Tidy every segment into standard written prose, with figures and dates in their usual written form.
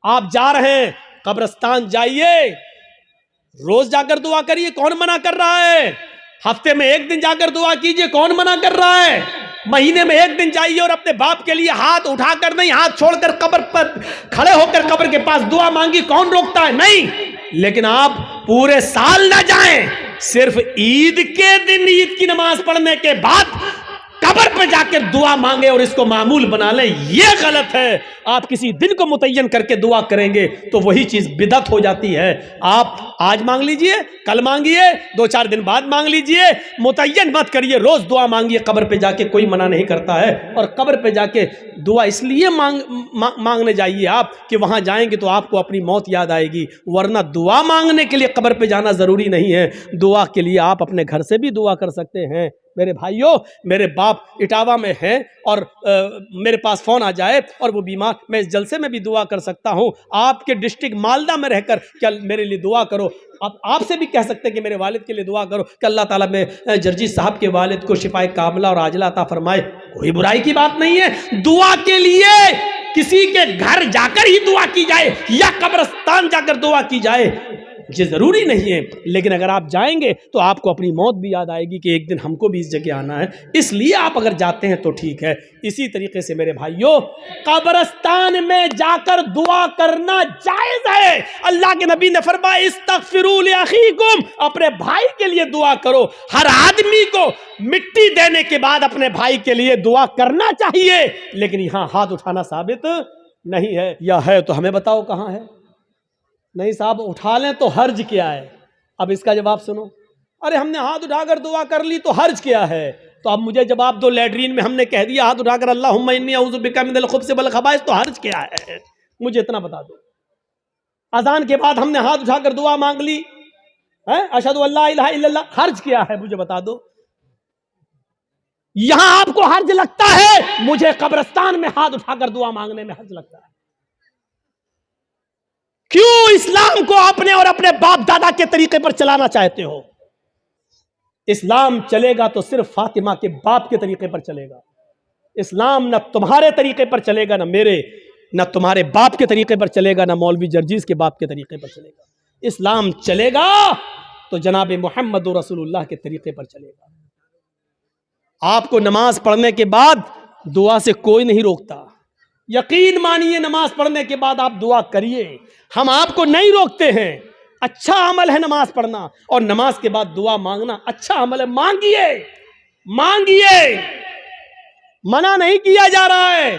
آپ جا رہے ہیں قبرستان جائیے، روز جا کر دعا کریے، کون منع کر رہا ہے؟ ہفتے میں ایک دن جا کر دعا کیجئے، کون منع کر رہا ہے؟ مہینے میں ایک دن جائیے اور اپنے باپ کے لیے ہاتھ اٹھا کر نہیں، ہاتھ چھوڑ کر قبر پر کھڑے ہو کر قبر کے پاس دعا مانگی، کون روکتا ہے؟ نہیں۔ لیکن آپ پورے سال نہ جائیں، صرف عید کے دن عید کی نماز پڑھنے کے بعد قبر پہ جا کر دعا مانگے اور اس کو معمول بنا لیں، یہ غلط ہے۔ آپ کسی دن کو متعین کر کے دعا کریں گے تو وہی چیز بدعت ہو جاتی ہے۔ آپ آج مانگ لیجئے، کل مانگیے، 2-4 دن بعد مانگ لیجئے، متعین مت کریے، روز دعا مانگیے قبر پہ جا کے، کوئی منع نہیں کرتا ہے۔ اور قبر پہ جا کے دعا اس لیے مانگنے جائیے آپ کہ وہاں جائیں گے تو آپ کو اپنی موت یاد آئے گی، ورنہ دعا مانگنے کے لیے قبر پہ جانا ضروری نہیں ہے۔ دعا کے لیے آپ اپنے گھر سے بھی دعا کر سکتے ہیں۔ میرے بھائیوں، میرے باپ اٹاوا میں ہیں اور میرے پاس فون آ جائے اور وہ بیمار، میں اس جلسے میں بھی دعا کر سکتا ہوں۔ آپ کے ڈسٹرکٹ مالدہ میں رہ کر کیا میرے لیے دعا کرو، آپ سے بھی کہہ سکتے ہیں کہ میرے والد کے لیے دعا کرو کہ اللہ تعالیٰ میں جرجی صاحب کے والد کو شفائے کاملہ اور عاجلہ عطا فرمائے، کوئی برائی کی بات نہیں ہے۔ دعا کے لیے کسی کے گھر جا کر ہی دعا کی جائے یا قبرستان جا کر دعا کی جائے یہ ضروری نہیں ہے، لیکن اگر آپ جائیں گے تو آپ کو اپنی موت بھی یاد آئے گی کہ ایک دن ہم کو بھی اس جگہ آنا ہے، اس لیے آپ اگر جاتے ہیں تو ٹھیک ہے۔ اسی طریقے سے میرے بھائیوں، قبرستان میں جا کر دعا کرنا جائز ہے۔ اللہ کے نبی نے فرمایا استغفروا لاخیکم، اپنے بھائی کے لیے دعا کرو۔ ہر آدمی کو مٹی دینے کے بعد اپنے بھائی کے لیے دعا کرنا چاہیے، لیکن یہاں ہاتھ اٹھانا ثابت نہیں ہے، یا ہے تو ہمیں بتاؤ کہاں ہے؟ نہیں صاحب، اٹھا لیں تو حرج کیا ہے؟ اب اس کا جواب سنو، ارے ہم نے ہاتھ اٹھا کر دعا کر لی تو حرج کیا ہے؟ تو اب مجھے جواب دو، لیٹرین میں ہم نے کہہ دیا ہاتھ اٹھا کر اللہم انی اعوذ بک من الخبث والخبائث، تو حرج کیا ہے؟ مجھے اتنا بتا دو۔ اذان کے بعد ہم نے ہاتھ اٹھا کر دعا مانگ لی، اشہد ان لا الہ الا اللہ، حرج کیا ہے؟ مجھے بتا دو۔ یہاں آپ کو حرج لگتا ہے، مجھے قبرستان میں ہاتھ اٹھا کر دعا مانگنے میں حرج لگتا ہے۔ کیوں اسلام کو اپنے اور اپنے باپ دادا کے طریقے پر چلانا چاہتے ہو؟ اسلام چلے گا تو صرف فاطمہ کے باپ کے طریقے پر چلے گا۔ اسلام نہ تمہارے طریقے پر چلے گا، نہ میرے، نہ تمہارے باپ کے طریقے پر چلے گا، نہ مولوی جرجیز کے باپ کے طریقے پر چلے گا۔ اسلام چلے گا تو جناب محمد رسول اللہ کے طریقے پر چلے گا۔ آپ کو نماز پڑھنے کے بعد دعا سے کوئی نہیں روکتا، یقین مانیے، نماز پڑھنے کے بعد آپ دعا کریے، ہم آپ کو نہیں روکتے ہیں۔ اچھا عمل ہے نماز پڑھنا، اور نماز کے بعد دعا مانگنا اچھا عمل ہے، مانگیے مانگیے، منع نہیں کیا جا رہا ہے۔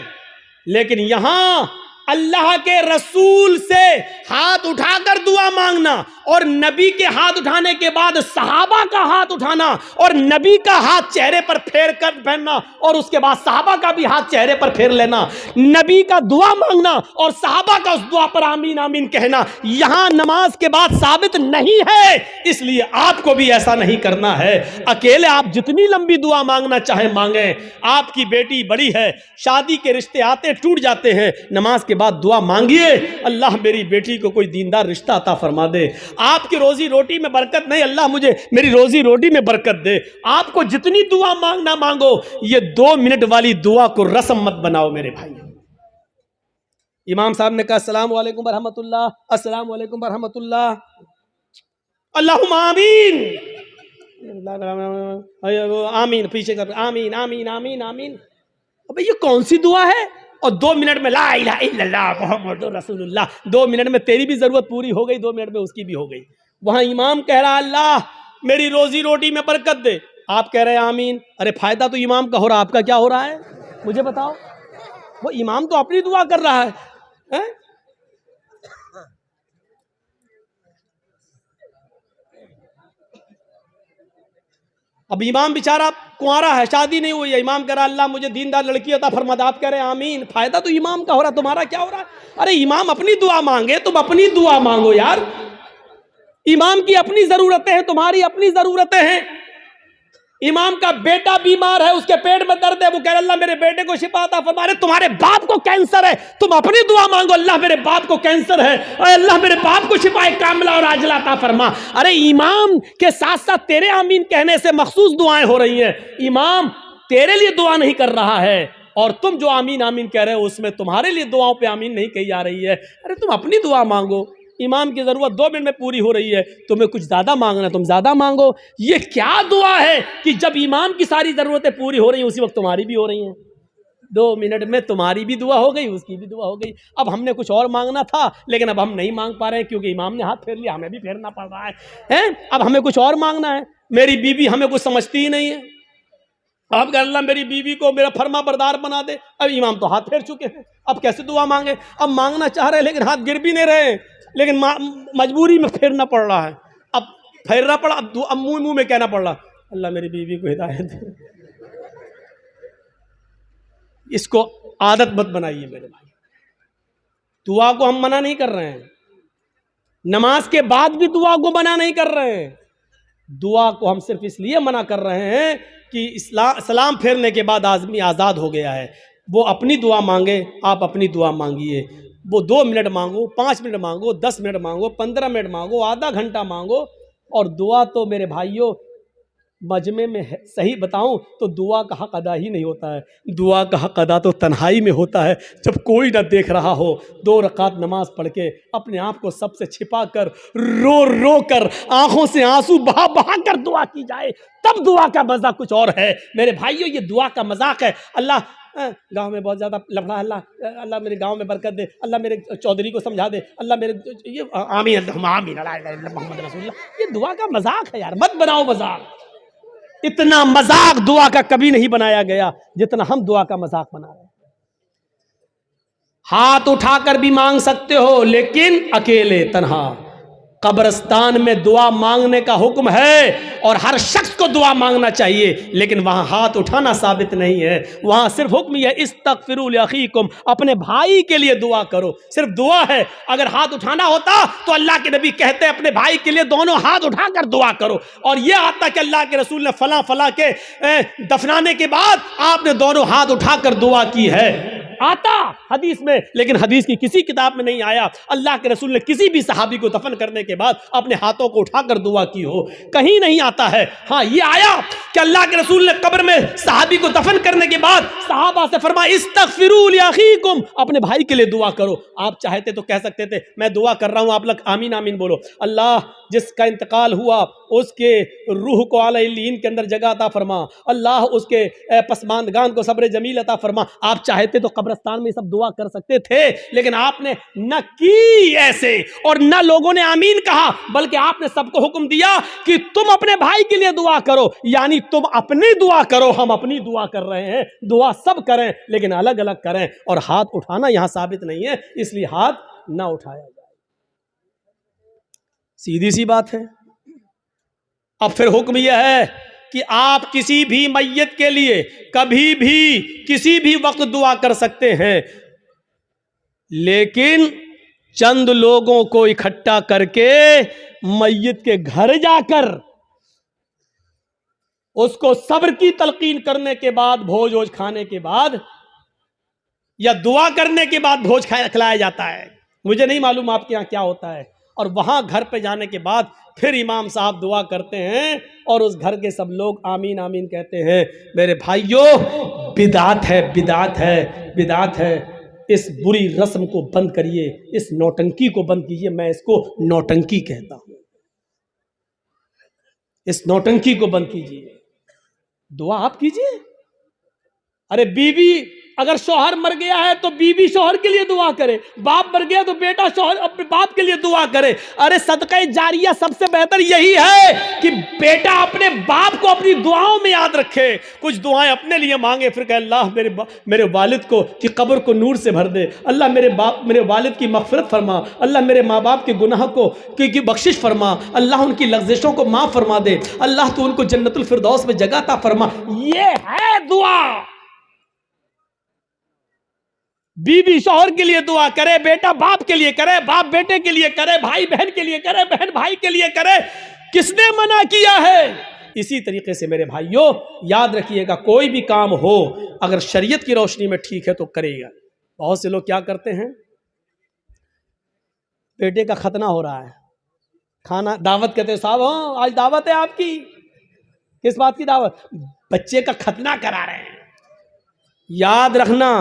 لیکن یہاں اللہ کے رسول سے ہاتھ اٹھا کر دعا مانگنا، اور نبی کے ہاتھ اٹھانے کے بعد صحابہ کا ہاتھ اٹھانا، اور نبی کا ہاتھ چہرے پر پھیر کر پہننا، اور اس کے بعد صحابہ کا بھی ہاتھ چہرے پر پھیر لینا، نبی کا دعا مانگنا اور صحابہ کا اس دعا پر آمین آمین کہنا، یہاں نماز کے بعد ثابت نہیں ہے، اس لیے آپ کو بھی ایسا نہیں کرنا ہے۔ اکیلے آپ جتنی لمبی دعا مانگنا چاہیں مانگیں۔ آپ کی بیٹی بڑی ہے، شادی کے رشتے آتے ٹوٹ جاتے ہیں، نماز کے بعد دعا مانگیے اللہ میری بیٹی کو کوئی دیندار رشتہ عطا فرما دے۔ آپ کی روزی روٹی میں برکت نہیں، اللہ مجھے میری روزی روٹی میں برکت دے۔ آپ کو جتنی دعا مانگنا مانگو، یہ 2 منٹ والی دعا کو رسم مت بناؤ میرے بھائی۔ امام صاحب نے کہا السلام علیکم ورحمۃ اللہ، السلام علیکم ورحمۃ اللہ، اللہم آمین آمین، پیچھے کر آمین آمین آمین آمین۔ ابے یہ کون سی دعا ہے؟ اور 2 منٹ میں لا الہ الا اللہ محمد رسول اللہ، 2 منٹ میں تیری بھی ضرورت پوری ہو گئی، 2 منٹ میں اس کی بھی ہو گئی۔ وہاں امام کہہ رہا اللہ میری روزی روٹی میں برکت دے، آپ کہہ رہے ہیں آمین۔ ارے فائدہ تو امام کا ہو رہا، آپ کا کیا ہو رہا ہے؟ مجھے بتاؤ۔ وہ امام تو اپنی دعا کر رہا ہے۔ اب امام بیچارہ کنوارا ہے، شادی نہیں ہوئی ہے، امام کہہ رہا اللہ مجھے دیندار لڑکی عطا فرما دے، آپ کہہ رہے ہیں آمین۔ فائدہ تو امام کا ہو رہا، تمہارا کیا ہو رہا ہے؟ ارے امام اپنی دعا مانگے، تم اپنی دعا مانگو یار۔ امام کی اپنی ضرورتیں ہیں، تمہاری اپنی ضرورتیں ہیں۔ امام کا بیٹا بیمار ہے، اس کے پیٹ میں درد ہے، وہ کہہ رہا اللہ میرے بیٹے کو شفا عطا فرما دے۔ تمہارے باپ کو کینسر ہے، تم اپنی دعا مانگو اللہ میرے باپ کو کینسر ہے، اے اللہ میرے باپ کو شفا کاملہ اور عاجلہ عطا فرما۔ ارے امام کے ساتھ ساتھ تیرے آمین کہنے سے مخصوص دعائیں ہو رہی ہیں۔ امام تیرے لیے دعا نہیں کر رہا ہے، اور تم جو آمین آمین کہہ رہے ہو اس میں تمہارے لیے دعاؤں پہ آمین نہیں کہی جا رہی ہے. ارے تم اپنی دعا مانگو. امام کی ضرورت 2 منٹ میں پوری ہو رہی ہے, تمہیں کچھ زیادہ مانگنا ہے تم زیادہ مانگو. یہ کیا دعا ہے کہ جب امام کی ساری ضرورتیں پوری ہو رہی ہیں اسی وقت تمہاری بھی ہو رہی ہیں. 2 منٹ میں تمہاری بھی دعا ہو گئی, اس کی بھی دعا ہو گئی. اب ہم نے کچھ اور مانگنا تھا لیکن اب ہم نہیں مانگ پا رہے ہیں کیونکہ امام نے ہاتھ پھیر لیا, ہمیں بھی پھیرنا پڑ رہا ہے. اب ہمیں کچھ اور مانگنا ہے. میری بیوی ہمیں کچھ سمجھتی ہی نہیں ہے. اب کہ اللہ میری بیوی کو میرا فرما بردار بنا دے. اب امام تو ہاتھ پھیر چکے ہیں, اب کیسے دعا مانگے؟ اب مانگنا چاہ رہے ہیں لیکن ہاتھ گر بھی نہیں رہے, لیکن مجبوری میں پھیرنا پڑ رہا ہے. اب پھیرنا پڑا, اب منہ میں کہنا پڑ رہا اللہ میری بیوی کو ہدایت دے. اس کو عادت مت بنائیے میرے بھائی. دعا کو ہم منع نہیں کر رہے ہیں, نماز کے بعد بھی دعا کو منع نہیں کر رہے ہیں. دعا کو ہم صرف اس لیے منع کر رہے ہیں کہ سلام پھیرنے کے بعد آدمی آزاد ہو گیا ہے. وہ اپنی دعا مانگے, آپ اپنی دعا مانگیے. وہ 2 منٹ مانگو, 5 منٹ مانگو, 10 منٹ مانگو, 15 منٹ مانگو, آدھا گھنٹہ مانگو. اور دعا تو میرے بھائیوں مجمع میں صحیح بتاؤں تو دعا کا حق ادا ہی نہیں ہوتا ہے. دعا کا حق ادا تو تنہائی میں ہوتا ہے, جب کوئی نہ دیکھ رہا ہو. 2 رکعت نماز پڑھ کے اپنے آپ کو سب سے چھپا کر رو رو کر آنکھوں سے آنسو بہا بہا کر دعا کی جائے, تب دعا کا مزہ کچھ اور ہے. میرے بھائیوں یہ دعا کا مذاق ہے. اللہ گاؤں میں بہت زیادہ لفڑا, اللہ میرے گاؤں میں برکت دے, اللہ میرے چودھری کو سمجھا دے, اللہ میرے یہ آمین آمین محمد رسول اللہ. یہ دعا کا مذاق ہے یار, مت بناؤ مذاق. اتنا مذاق دعا کا کبھی نہیں بنایا گیا جتنا ہم دعا کا مذاق بنا رہے ہیں. ہاتھ اٹھا کر بھی مانگ سکتے ہو لیکن اکیلے تنہا. قبرستان میں دعا مانگنے کا حکم ہے اور ہر شخص کو دعا مانگنا چاہیے, لیکن وہاں ہاتھ اٹھانا ثابت نہیں ہے. وہاں صرف حکم یہ ہے استغفروا لاخیکم, اپنے بھائی کے لیے دعا کرو, صرف دعا ہے. اگر ہاتھ اٹھانا ہوتا تو اللہ کے نبی کہتے اپنے بھائی کے لیے دونوں ہاتھ اٹھا کر دعا کرو. اور یہ آتا کہ اللہ کے رسول نے فلاں فلاں کے دفنانے کے بعد آپ نے دونوں ہاتھ اٹھا کر دعا کی ہے, آتا حدیث میں, لیکن حدیث کی کسی کتاب میں نہیں آیا اللہ کے رسول نے کسی بھی صحابی کو دفن کرنے کے بعد اپنے ہاتھوں کو اٹھا کر دعا کی ہو, کہیں نہیں آتا ہے. ہاں یہ آیا کہ اللہ کے رسول نے قبر میں صحابی کو دفن کرنے کے بعد صحابہ سے فرمایا استغفروا لاخیکم, اپنے بھائی کے لیے دعا کرو. آپ چاہتے تو کہہ سکتے تھے میں دعا کر رہا ہوں, آپ لوگ آمین آمین بولو, اللہ جس کا انتقال ہوا اس کے روح کو اعلی علیین کے اندر جگہ عطا فرما, اللہ اس کے پسماندگان کو صبر جمیل عطا فرما. آپ چاہتے تو قبرستان میں سب دعا کر سکتے تھے, لیکن آپ نے نہ کی ایسے اور نہ لوگوں نے آمین کہا, بلکہ آپ نے سب کو حکم دیا کہ تم اپنے بھائی کے لیے دعا کرو. یعنی تم اپنی دعا کرو, ہم اپنی دعا کر رہے ہیں. دعا سب کریں لیکن الگ الگ کریں, اور ہاتھ اٹھانا یہاں ثابت نہیں ہے, اس لیے ہاتھ نہ اٹھایا جائے. سیدھی سی بات ہے. اب پھر حکم یہ ہے کہ آپ کسی بھی میت کے لیے کبھی بھی کسی بھی وقت دعا کر سکتے ہیں, لیکن چند لوگوں کو اکٹھا کر کے میت کے گھر جا کر اس کو صبر کی تلقین کرنے کے بعد, بھوج ووج کھانے کے بعد یا دعا کرنے کے بعد بھوج کھلایا جاتا ہے. مجھے نہیں معلوم آپ کے یہاں کیا ہوتا ہے. اور وہاں گھر پہ جانے کے بعد پھر امام صاحب دعا کرتے ہیں اور اس گھر کے سب لوگ آمین آمین کہتے ہیں. میرے بھائیوں بدعت ہے, بدعت ہے, بدعت ہے. اس بری رسم کو بند کریے, اس نوٹنکی کو بند کیجیے. میں اس کو نوٹنکی کہتا ہوں. اس نوٹنکی کو بند کیجیے. دعا آپ کیجیے. ارے بیوی اگر شوہر مر گیا ہے تو بیوی شوہر کے لیے دعا کرے, باپ مر گیا تو بیٹا شوہر اپنے باپ کے لیے دعا کرے. ارے صدقہ جاریہ سب سے بہتر یہی ہے کہ بیٹا اپنے باپ کو اپنی دعاؤں میں یاد رکھے, کچھ دعائیں اپنے لیے مانگے, پھر کہ اللہ میرے والد کو کی قبر کو نور سے بھر دے, اللہ میرے والد کی مغفرت فرما, اللہ میرے ماں باپ کے گناہ کو کی بخشش فرما, اللہ ان کی لغزشوں کو معاف فرما دے, اللہ تو ان کو جنت الفردوس میں جگہ عطا فرما. یہ ہے دعا. بیوی شوہر کے لیے دعا کرے, بیٹا باپ کے لیے کرے, باپ بیٹے کے لیے کرے, بھائی بہن کے لیے کرے, بہن بھائی کے لیے کرے. کس نے منع کیا ہے؟ اسی طریقے سے میرے بھائیوں یاد رکھیے گا, کوئی بھی کام ہو اگر شریعت کی روشنی میں ٹھیک ہے تو کرے گا. بہت سے لوگ کیا کرتے ہیں, بیٹے کا ختنہ ہو رہا ہے, کھانا دعوت کہتے ہیں صاحب ہاں آج دعوت ہے آپ کی. کس بات کی دعوت؟ بچے کا ختنہ کرا رہے ہیں. یاد رکھنا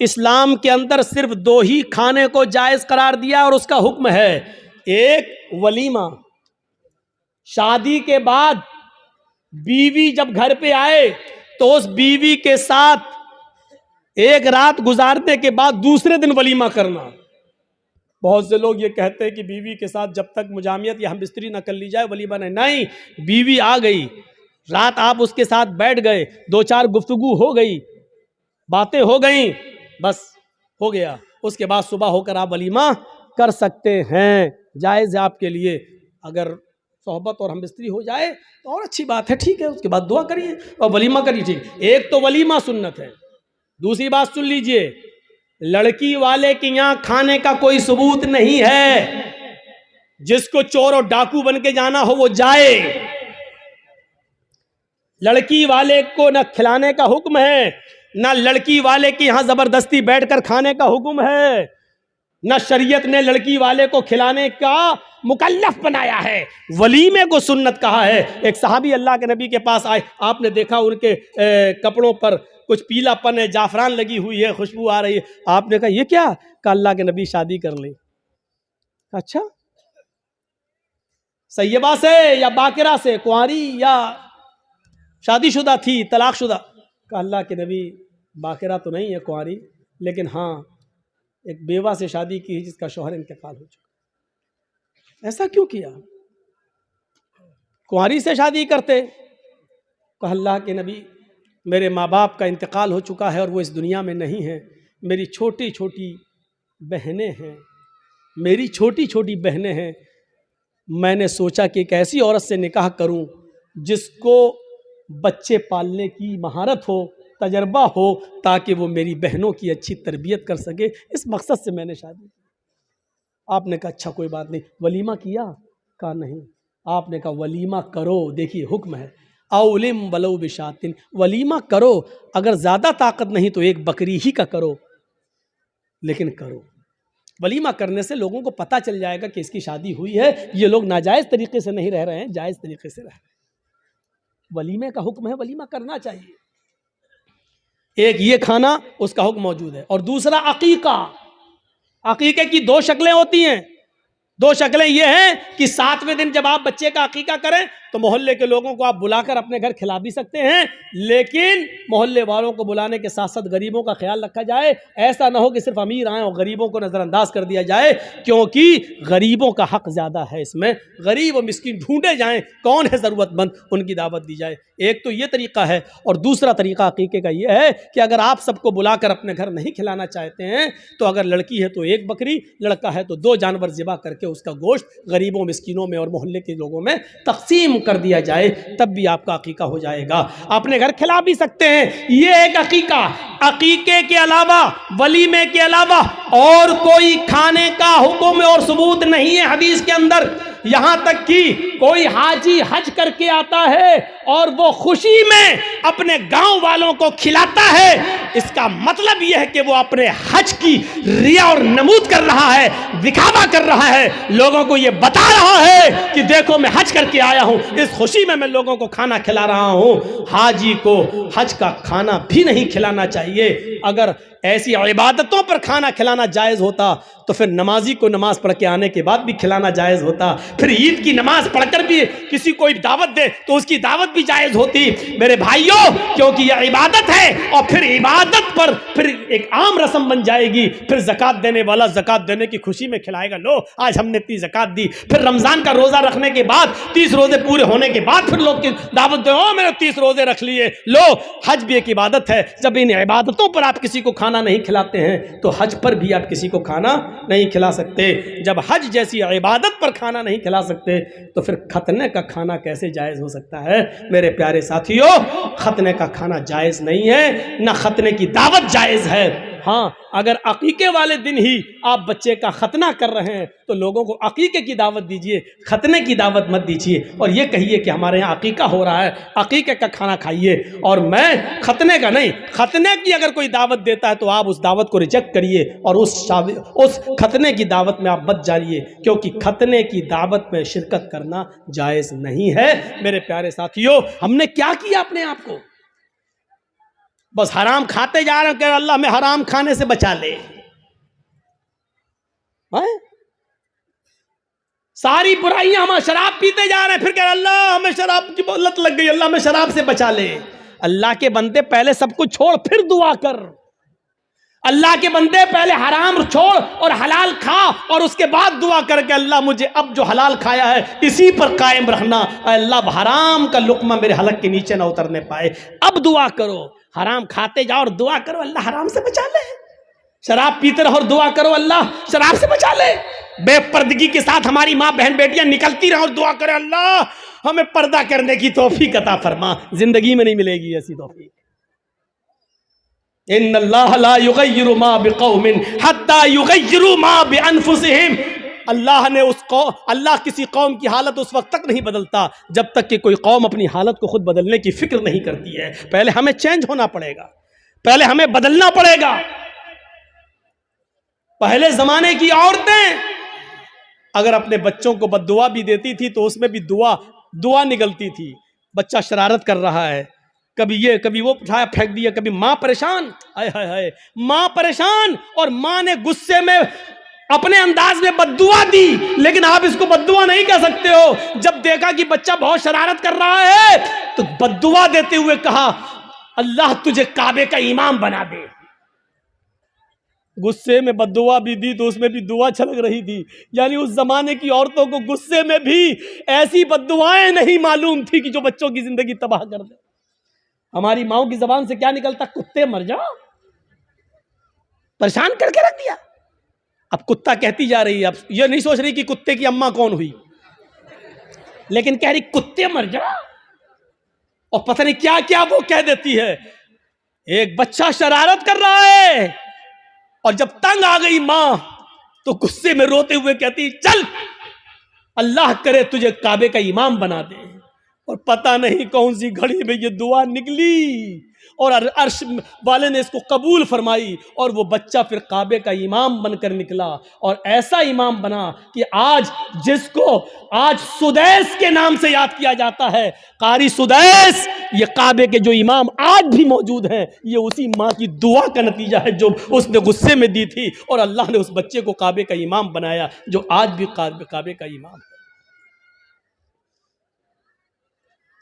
اسلام کے اندر صرف دو ہی کھانے کو جائز قرار دیا اور اس کا حکم ہے، ایک ولیمہ، شادی کے بعد بیوی جب گھر پہ آئے تو اس بیوی کے ساتھ ایک رات گزارنے کے بعد دوسرے دن ولیمہ کرنا۔ بہت سے لوگ یہ کہتے ہیں کہ بیوی کے ساتھ جب تک مجامعت یا ہم بستری نہ کر لی جائے ولیمہ نہیں، بیوی آ گئی، رات آپ اس کے ساتھ بیٹھ گئے، دو چار گفتگو ہو گئی، باتیں ہو گئیں، بس ہو گیا، اس کے بعد صبح ہو کر آپ ولیمہ کر سکتے ہیں، جائز ہے آپ کے لیے۔ اگر صحبت اور ہم بستری ہو جائے تو اور اچھی بات ہے، ٹھیک ہے، اس کے بعد دعا کریے اور ولیمہ کریے، ٹھیک۔ ایک تو ولیمہ سنت ہے۔ دوسری بات سن لیجئے، لڑکی والے کے یہاں کھانے کا کوئی ثبوت نہیں ہے، جس کو چور اور ڈاکو بن کے جانا ہو وہ جائے۔ لڑکی والے کو نہ کھلانے کا حکم ہے، نہ لڑکی والے کے یہاں زبردستی بیٹھ کر کھانے کا حکم ہے، نہ شریعت نے لڑکی والے کو کھلانے کا مکلف بنایا ہے، ولیمے کو سنت کہا ہے۔ ایک صحابی اللہ کے نبی کے پاس آئے، آپ نے دیکھا ان کے کپڑوں پر کچھ پیلا پن ہے، جعفران لگی ہوئی ہے، خوشبو آ رہی ہے، آپ نے کہا یہ کیا؟ کہا اللہ کے نبی شادی کر لی۔ اچھا، سیبہ سے یا باکرہ سے، کنواری یا شادی شدہ تھی، طلاق شدہ؟ کہا اللہ کے نبی باکرہ تو نہیں ہے، کنواری، لیکن ہاں ایک بیوہ سے شادی کی جس کا شوہر انتقال ہو چکا۔ ایسا کیوں کیا؟ کنواری سے شادی کرتے؟ کہا اللہ کے نبی میرے ماں باپ کا انتقال ہو چکا ہے اور وہ اس دنیا میں نہیں ہیں، میری چھوٹی چھوٹی بہنیں ہیں، میری چھوٹی چھوٹی بہنیں ہیں، میں نے سوچا کہ ایک ایسی عورت سے نکاح کروں جس کو بچے پالنے کی مہارت ہو، تجربہ ہو، تاکہ وہ میری بہنوں کی اچھی تربیت کر سکے، اس مقصد سے میں نے شادی کی۔ آپ نے کہا اچھا کوئی بات نہیں، ولیمہ کیا؟ کہا نہیں۔ آپ نے کہا ولیمہ کرو، دیکھیے حکم ہے، اولم ولو بشاتن، ولیمہ کرو، اگر زیادہ طاقت نہیں تو ایک بکری ہی کا کرو، لیکن کرو۔ ولیمہ کرنے سے لوگوں کو پتہ چل جائے گا کہ اس کی شادی ہوئی ہے، یہ لوگ ناجائز طریقے سے نہیں رہ رہے ہیں، جائز طریقے سے رہ رہے ہیں۔ ولیمے کا حکم ہے، ولیمہ کرنا چاہیے۔ ایک یہ کھانا، اس کا حکم موجود ہے، اور دوسرا عقیقہ۔ عقیقے کی دو شکلیں ہوتی ہیں، دو شکلیں یہ ہیں کہ 7ویں دن جب آپ بچے کا عقیقہ کریں تو محلے کے لوگوں کو آپ بلا کر اپنے گھر کھلا بھی سکتے ہیں، لیکن محلے والوں کو بلانے کے ساتھ ساتھ غریبوں کا خیال رکھا جائے، ایسا نہ ہو کہ صرف امیر آئیں اور غریبوں کو نظر انداز کر دیا جائے، کیونکہ غریبوں کا حق زیادہ ہے اس میں، غریب و مسکین ڈھونڈے جائیں، کون ہے ضرورت مند، ان کی دعوت دی جائے۔ ایک تو یہ طریقہ ہے، اور دوسرا طریقہ عقیقے کا یہ ہے کہ اگر آپ سب کو بلا کر اپنے گھر نہیں کھلانا چاہتے ہیں تو اگر لڑکی ہے تو ایک بکری، لڑکا ہے تو 2 جانور ذبح کر کے اس کا گوشت غریبوں مسکینوں میں اور محلے کے لوگوں میں تقسیم کر دیا جائے، تب بھی آپ کا عقیقہ ہو جائے گا، اپنے گھر کھلا بھی سکتے ہیں۔ یہ ایک عقیقہ، عقیقے کے علاوہ، ولیمے کے علاوہ اور کوئی کھانے کا حکم اور ثبوت نہیں ہے حدیث کے اندر، یہاں تک کہ کوئی حاجی حج کر کے آتا ہے اور وہ خوشی میں اپنے گاؤں والوں کو کھلاتا ہے، اس کا مطلب یہ ہے کہ وہ اپنے حج کی ریا اور نمود کر رہا ہے، دکھاوا کر رہا ہے، لوگوں کو یہ بتا رہا ہے کہ دیکھو میں حج کر کے آیا ہوں، اس خوشی میں لوگوں کو کھانا کھلا رہا ہوں۔ حاجی کو حج کا کھانا بھی نہیں کھلانا چاہیے۔ اگر ایسی عبادتوں پر کھانا کھلانا جائز ہوتا تو پھر نمازی کو نماز پڑھ کے آنے کے بعد بھی کھلانا جائز ہوتا، پھر عید کی نماز پڑھ کر بھی کسی کو دعوت دے تو اس کی دعوت بھی جائز ہوتی۔ میرے بھائیوں، کیونکہ یہ عبادت ہے، اور پھر عبادت پر پھر ایک عام رسم بن جائے گی، پھر زکوٰۃ دینے والا زکوٰۃ دینے کی خوشی میں کھلائے گا، لو آج ہم نے اتنی زکوٰۃ دی، پھر رمضان کا روزہ رکھنے کے بعد 30 روزے پورے ہونے کے بعد پھر لوگ کی دعوت دے، میں نے 30 روزے رکھ لیے، لو حج بھی ایک عبادت ہے۔ جب ان عبادتوں پر آپ کسی کو کھانا نہیں کھلاتے ہیں تو حج پر بھی آپ کسی کو کھانا نہیں کھلا سکتے۔ جب حج جیسی عبادت پر کھانا نہیں کھلا سکتے تو پھر ختنے کا کھانا کیسے جائز ہو سکتا ہے؟ میرے پیارے ساتھیوں، ختنے کا کھانا جائز نہیں ہے، نہ ختنے کی دعوت جائز ہے۔ ہاں، اگر عقیقے والے دن ہی آپ بچے کا ختنہ کر رہے ہیں تو لوگوں کو عقیقے کی دعوت دیجئے، ختنے کی دعوت مت دیجئے، اور یہ کہیے کہ ہمارے یہاں عقیقہ ہو رہا ہے، عقیقے کا کھانا کھائیے، اور میں ختنے کا نہیں۔ ختنے کی اگر کوئی دعوت دیتا ہے تو آپ اس دعوت کو ریجیکٹ کریے اور اس ختنے کی دعوت میں آپ مت جائیے، کیونکہ ختنے کی دعوت میں شرکت کرنا جائز نہیں ہے۔ میرے پیارے ساتھیوں، ہم نے کیا کیا اپنے آپ کو؟ بس حرام کھاتے جا رہے ہیں کہ اللہ ہمیں حرام کھانے سے بچا لے. ساری برائیاں ہم شراب پیتے جا رہے ہیں، پھر کہ اللہ ہمیں شراب کی لت لگ گئی، اللہ ہمیں شراب سے بچا لے. اللہ کے بندے پہلے سب کچھ چھوڑ پھر دعا کر. اللہ کے بندے پہلے حرام چھوڑ اور حلال کھا اور اس کے بعد دعا کر کے اللہ مجھے اب جو حلال کھایا ہے اسی پر قائم رکھنا. اے اللہ حرام کا لقمہ میرے حلق کے نیچے نہ اترنے پائے. اب دعا کرو، حرام کھاتے جاؤ اور دعا کرو اللہ حرام سے بچا لے. شراب پیتے رہو اور دعا کرو اللہ شراب سے بچا لے. بے پردگی کے ساتھ ہماری ماں بہن بیٹیاں نکلتی رہو اور دعا کرے اللہ ہمیں پردہ کرنے کی توفیق عطا فرما. زندگی میں نہیں ملے گی ایسی توفیق. ان اللہ لا یغیر ما بقوم حتی یغیروا ما بانفسہم. اللہ کسی قوم کی حالت اس وقت تک نہیں بدلتا جب تک کہ کوئی قوم اپنی حالت کو خود بدلنے کی فکر نہیں کرتی ہے. پہلے ہمیں چینج ہونا پڑے گا، پہلے ہمیں بدلنا پڑے گا. پہلے زمانے کی عورتیں اگر اپنے بچوں کو بد دعا بھی دیتی تھی تو اس میں بھی دعا نکلتی تھی. بچہ شرارت کر رہا ہے، کبھی یہ کبھی وہ اٹھایا پھینک دیا، کبھی ماں پریشان، ہائے ہائے ہائے ماں پریشان اور ماں نے غصے میں اپنے انداز میں بد دعا دی. لیکن آپ اس کو بد دعا نہیں کہہ سکتے ہو. جب دیکھا کہ بچہ بہت شرارت کر رہا ہے تو بد دعا دیتے ہوئے کہا اللہ تجھے کعبے کا امام بنا دے. غصے میں بد دعا بھی دی تو اس میں بھی دعا چھلک رہی تھی. یعنی اس زمانے کی عورتوں کو غصے میں بھی ایسی بد دعائیں نہیں معلوم تھی کہ جو بچوں کی زندگی تباہ کر دے. ہماری ماؤں کی زبان سے کیا نکلتا؟ کتے مر جاؤ. پریشان کر کے رکھ دیا. اب کتا کہتی جا رہی ہے، اب یہ نہیں سوچ رہی کہ کتے کی اماں کون ہوئی، لیکن کہہ رہی کتے مر جاؤ. اور پتہ نہیں کیا کیا وہ کہہ دیتی ہے. ایک بچہ شرارت کر رہا ہے اور جب تنگ آ گئی ماں تو غصے میں روتے ہوئے کہتی چل اللہ کرے تجھے کعبے کا امام بنا دے. اور پتہ نہیں کون سی گھڑی میں یہ دعا نکلی اور عرش والے نے اس کو قبول فرمائی اور وہ بچہ پھر کعبے کا امام بن کر نکلا. اور ایسا امام بنا کہ آج جس کو آج سدیس کے نام سے یاد کیا جاتا ہے، قاری سدیس، یہ کعبے کے جو امام آج بھی موجود ہیں یہ اسی ماں کی دعا کا نتیجہ ہے جو اس نے غصے میں دی تھی اور اللہ نے اس بچے کو کعبے کا امام بنایا جو آج بھی کعبے کا امام ہے.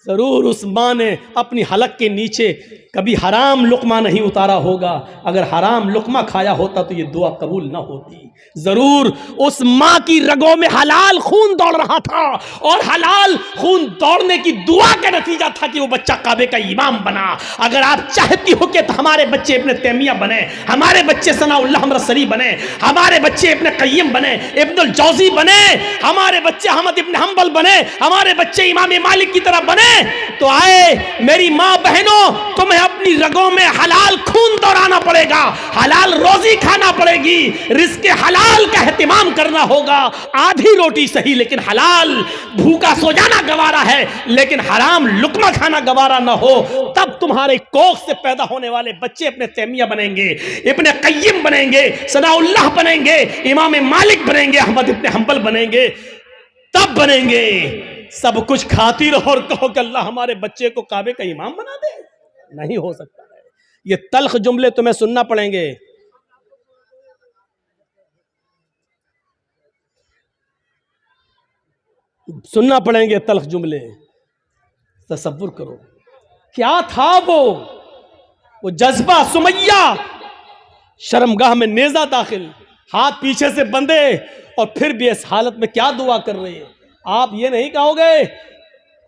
ضرور اس ماں نے اپنی حلق کے نیچے کبھی حرام لقمہ نہیں اتارا ہوگا. اگر حرام لقمہ کھایا ہوتا تو یہ دعا قبول نہ ہوتی. ضرور اس ماں کی رگوں میں حلال خون دوڑ رہا تھا اور حلال خون دوڑنے کی دعا کا نتیجہ تھا کہ وہ بچہ کعبے کا امام بنا. اگر آپ چاہتی ہو کہ ہمارے بچے ابن تیمیہ بنے، ہمارے بچے ثناء اللہ مرسلی بنے، ہمارے بچے ابن قیم بنے، ابن الجوزی بنے، ہمارے بچے احمد ابن حنبل بنے، ہمارے بچے امام مالک کی طرح بنے، تو آئے میری ماں بہنوں تمہیں اپنی رگوں میں حلال خون دوڑانا پڑے گا، حلال روزی کھانا پڑے گی، رزق حلال کا اہتمام کرنا ہوگا. آدھی روٹی صحیح لیکن حلال. بھوکا سو جانا گوارا ہے لیکن حرام لقمہ کھانا گوارا نہ ہو. تب تمہارے کوکھ سے پیدا ہونے والے بچے ابن تیمیہ بنیں گے، ابن قیم بنیں گے، ثناء اللہ بنیں گے، امام مالک بنیں گے، احمد ابن حنبل بنیں گے. تب بنیں گے. سب کچھ کھاتی رہو اور کہو کہ اللہ ہمارے بچے کو کعبے کا امام بنا دے. نہیں ہو سکتا ہے. یہ تلخ جملے تمہیں سننا پڑیں گے. سننا پڑیں گے تلخ جملے. تصور کرو کیا تھا وہ جذبہ. سمیہ شرمگاہ میں نیزہ داخل، ہاتھ پیچھے سے بندھے اور پھر بھی اس حالت میں کیا دعا کر رہی ہے. آپ یہ نہیں کہو گے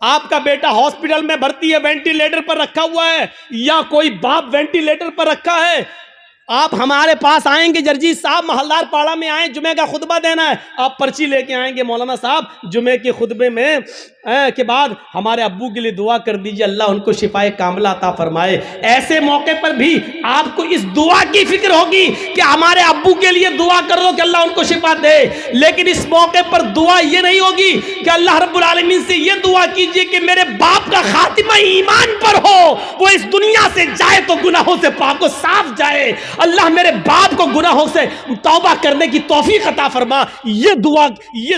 آپ کا بیٹا ہاسپٹل میں بھرتی ہے، وینٹیلیٹر پر رکھا ہوا ہے، یا کوئی باپ وینٹیلیٹر پر رکھا ہے، آپ ہمارے پاس آئیں گے جرجیت صاحب محلدار پاڑا میں آئیں، جمعہ کا خطبہ دینا ہے، آپ پرچی لے کے آئیں گے مولانا صاحب جمعہ کے خطبے میں کے بعد ہمارے ابو کے لیے دعا کر دیجئے اللہ ان کو شفائے کاملہ عطا فرمائے. ایسے موقع پر بھی آپ کو اس دعا کی فکر ہوگی کہ ہمارے ابو کے لیے دعا کر دو کہ اللہ ان کو شفا دے. لیکن اس موقع پر دعا یہ نہیں ہوگی کہ اللہ رب العالمین سے یہ دعا کیجئے کہ میرے باپ کا خاتمہ ایمان پر ہو، وہ اس دنیا سے جائے تو گناہوں سے پاک و صاف جائے، اللہ میرے باپ کو گناہوں سے توبہ کرنے کی توفیق عطا فرما. یہ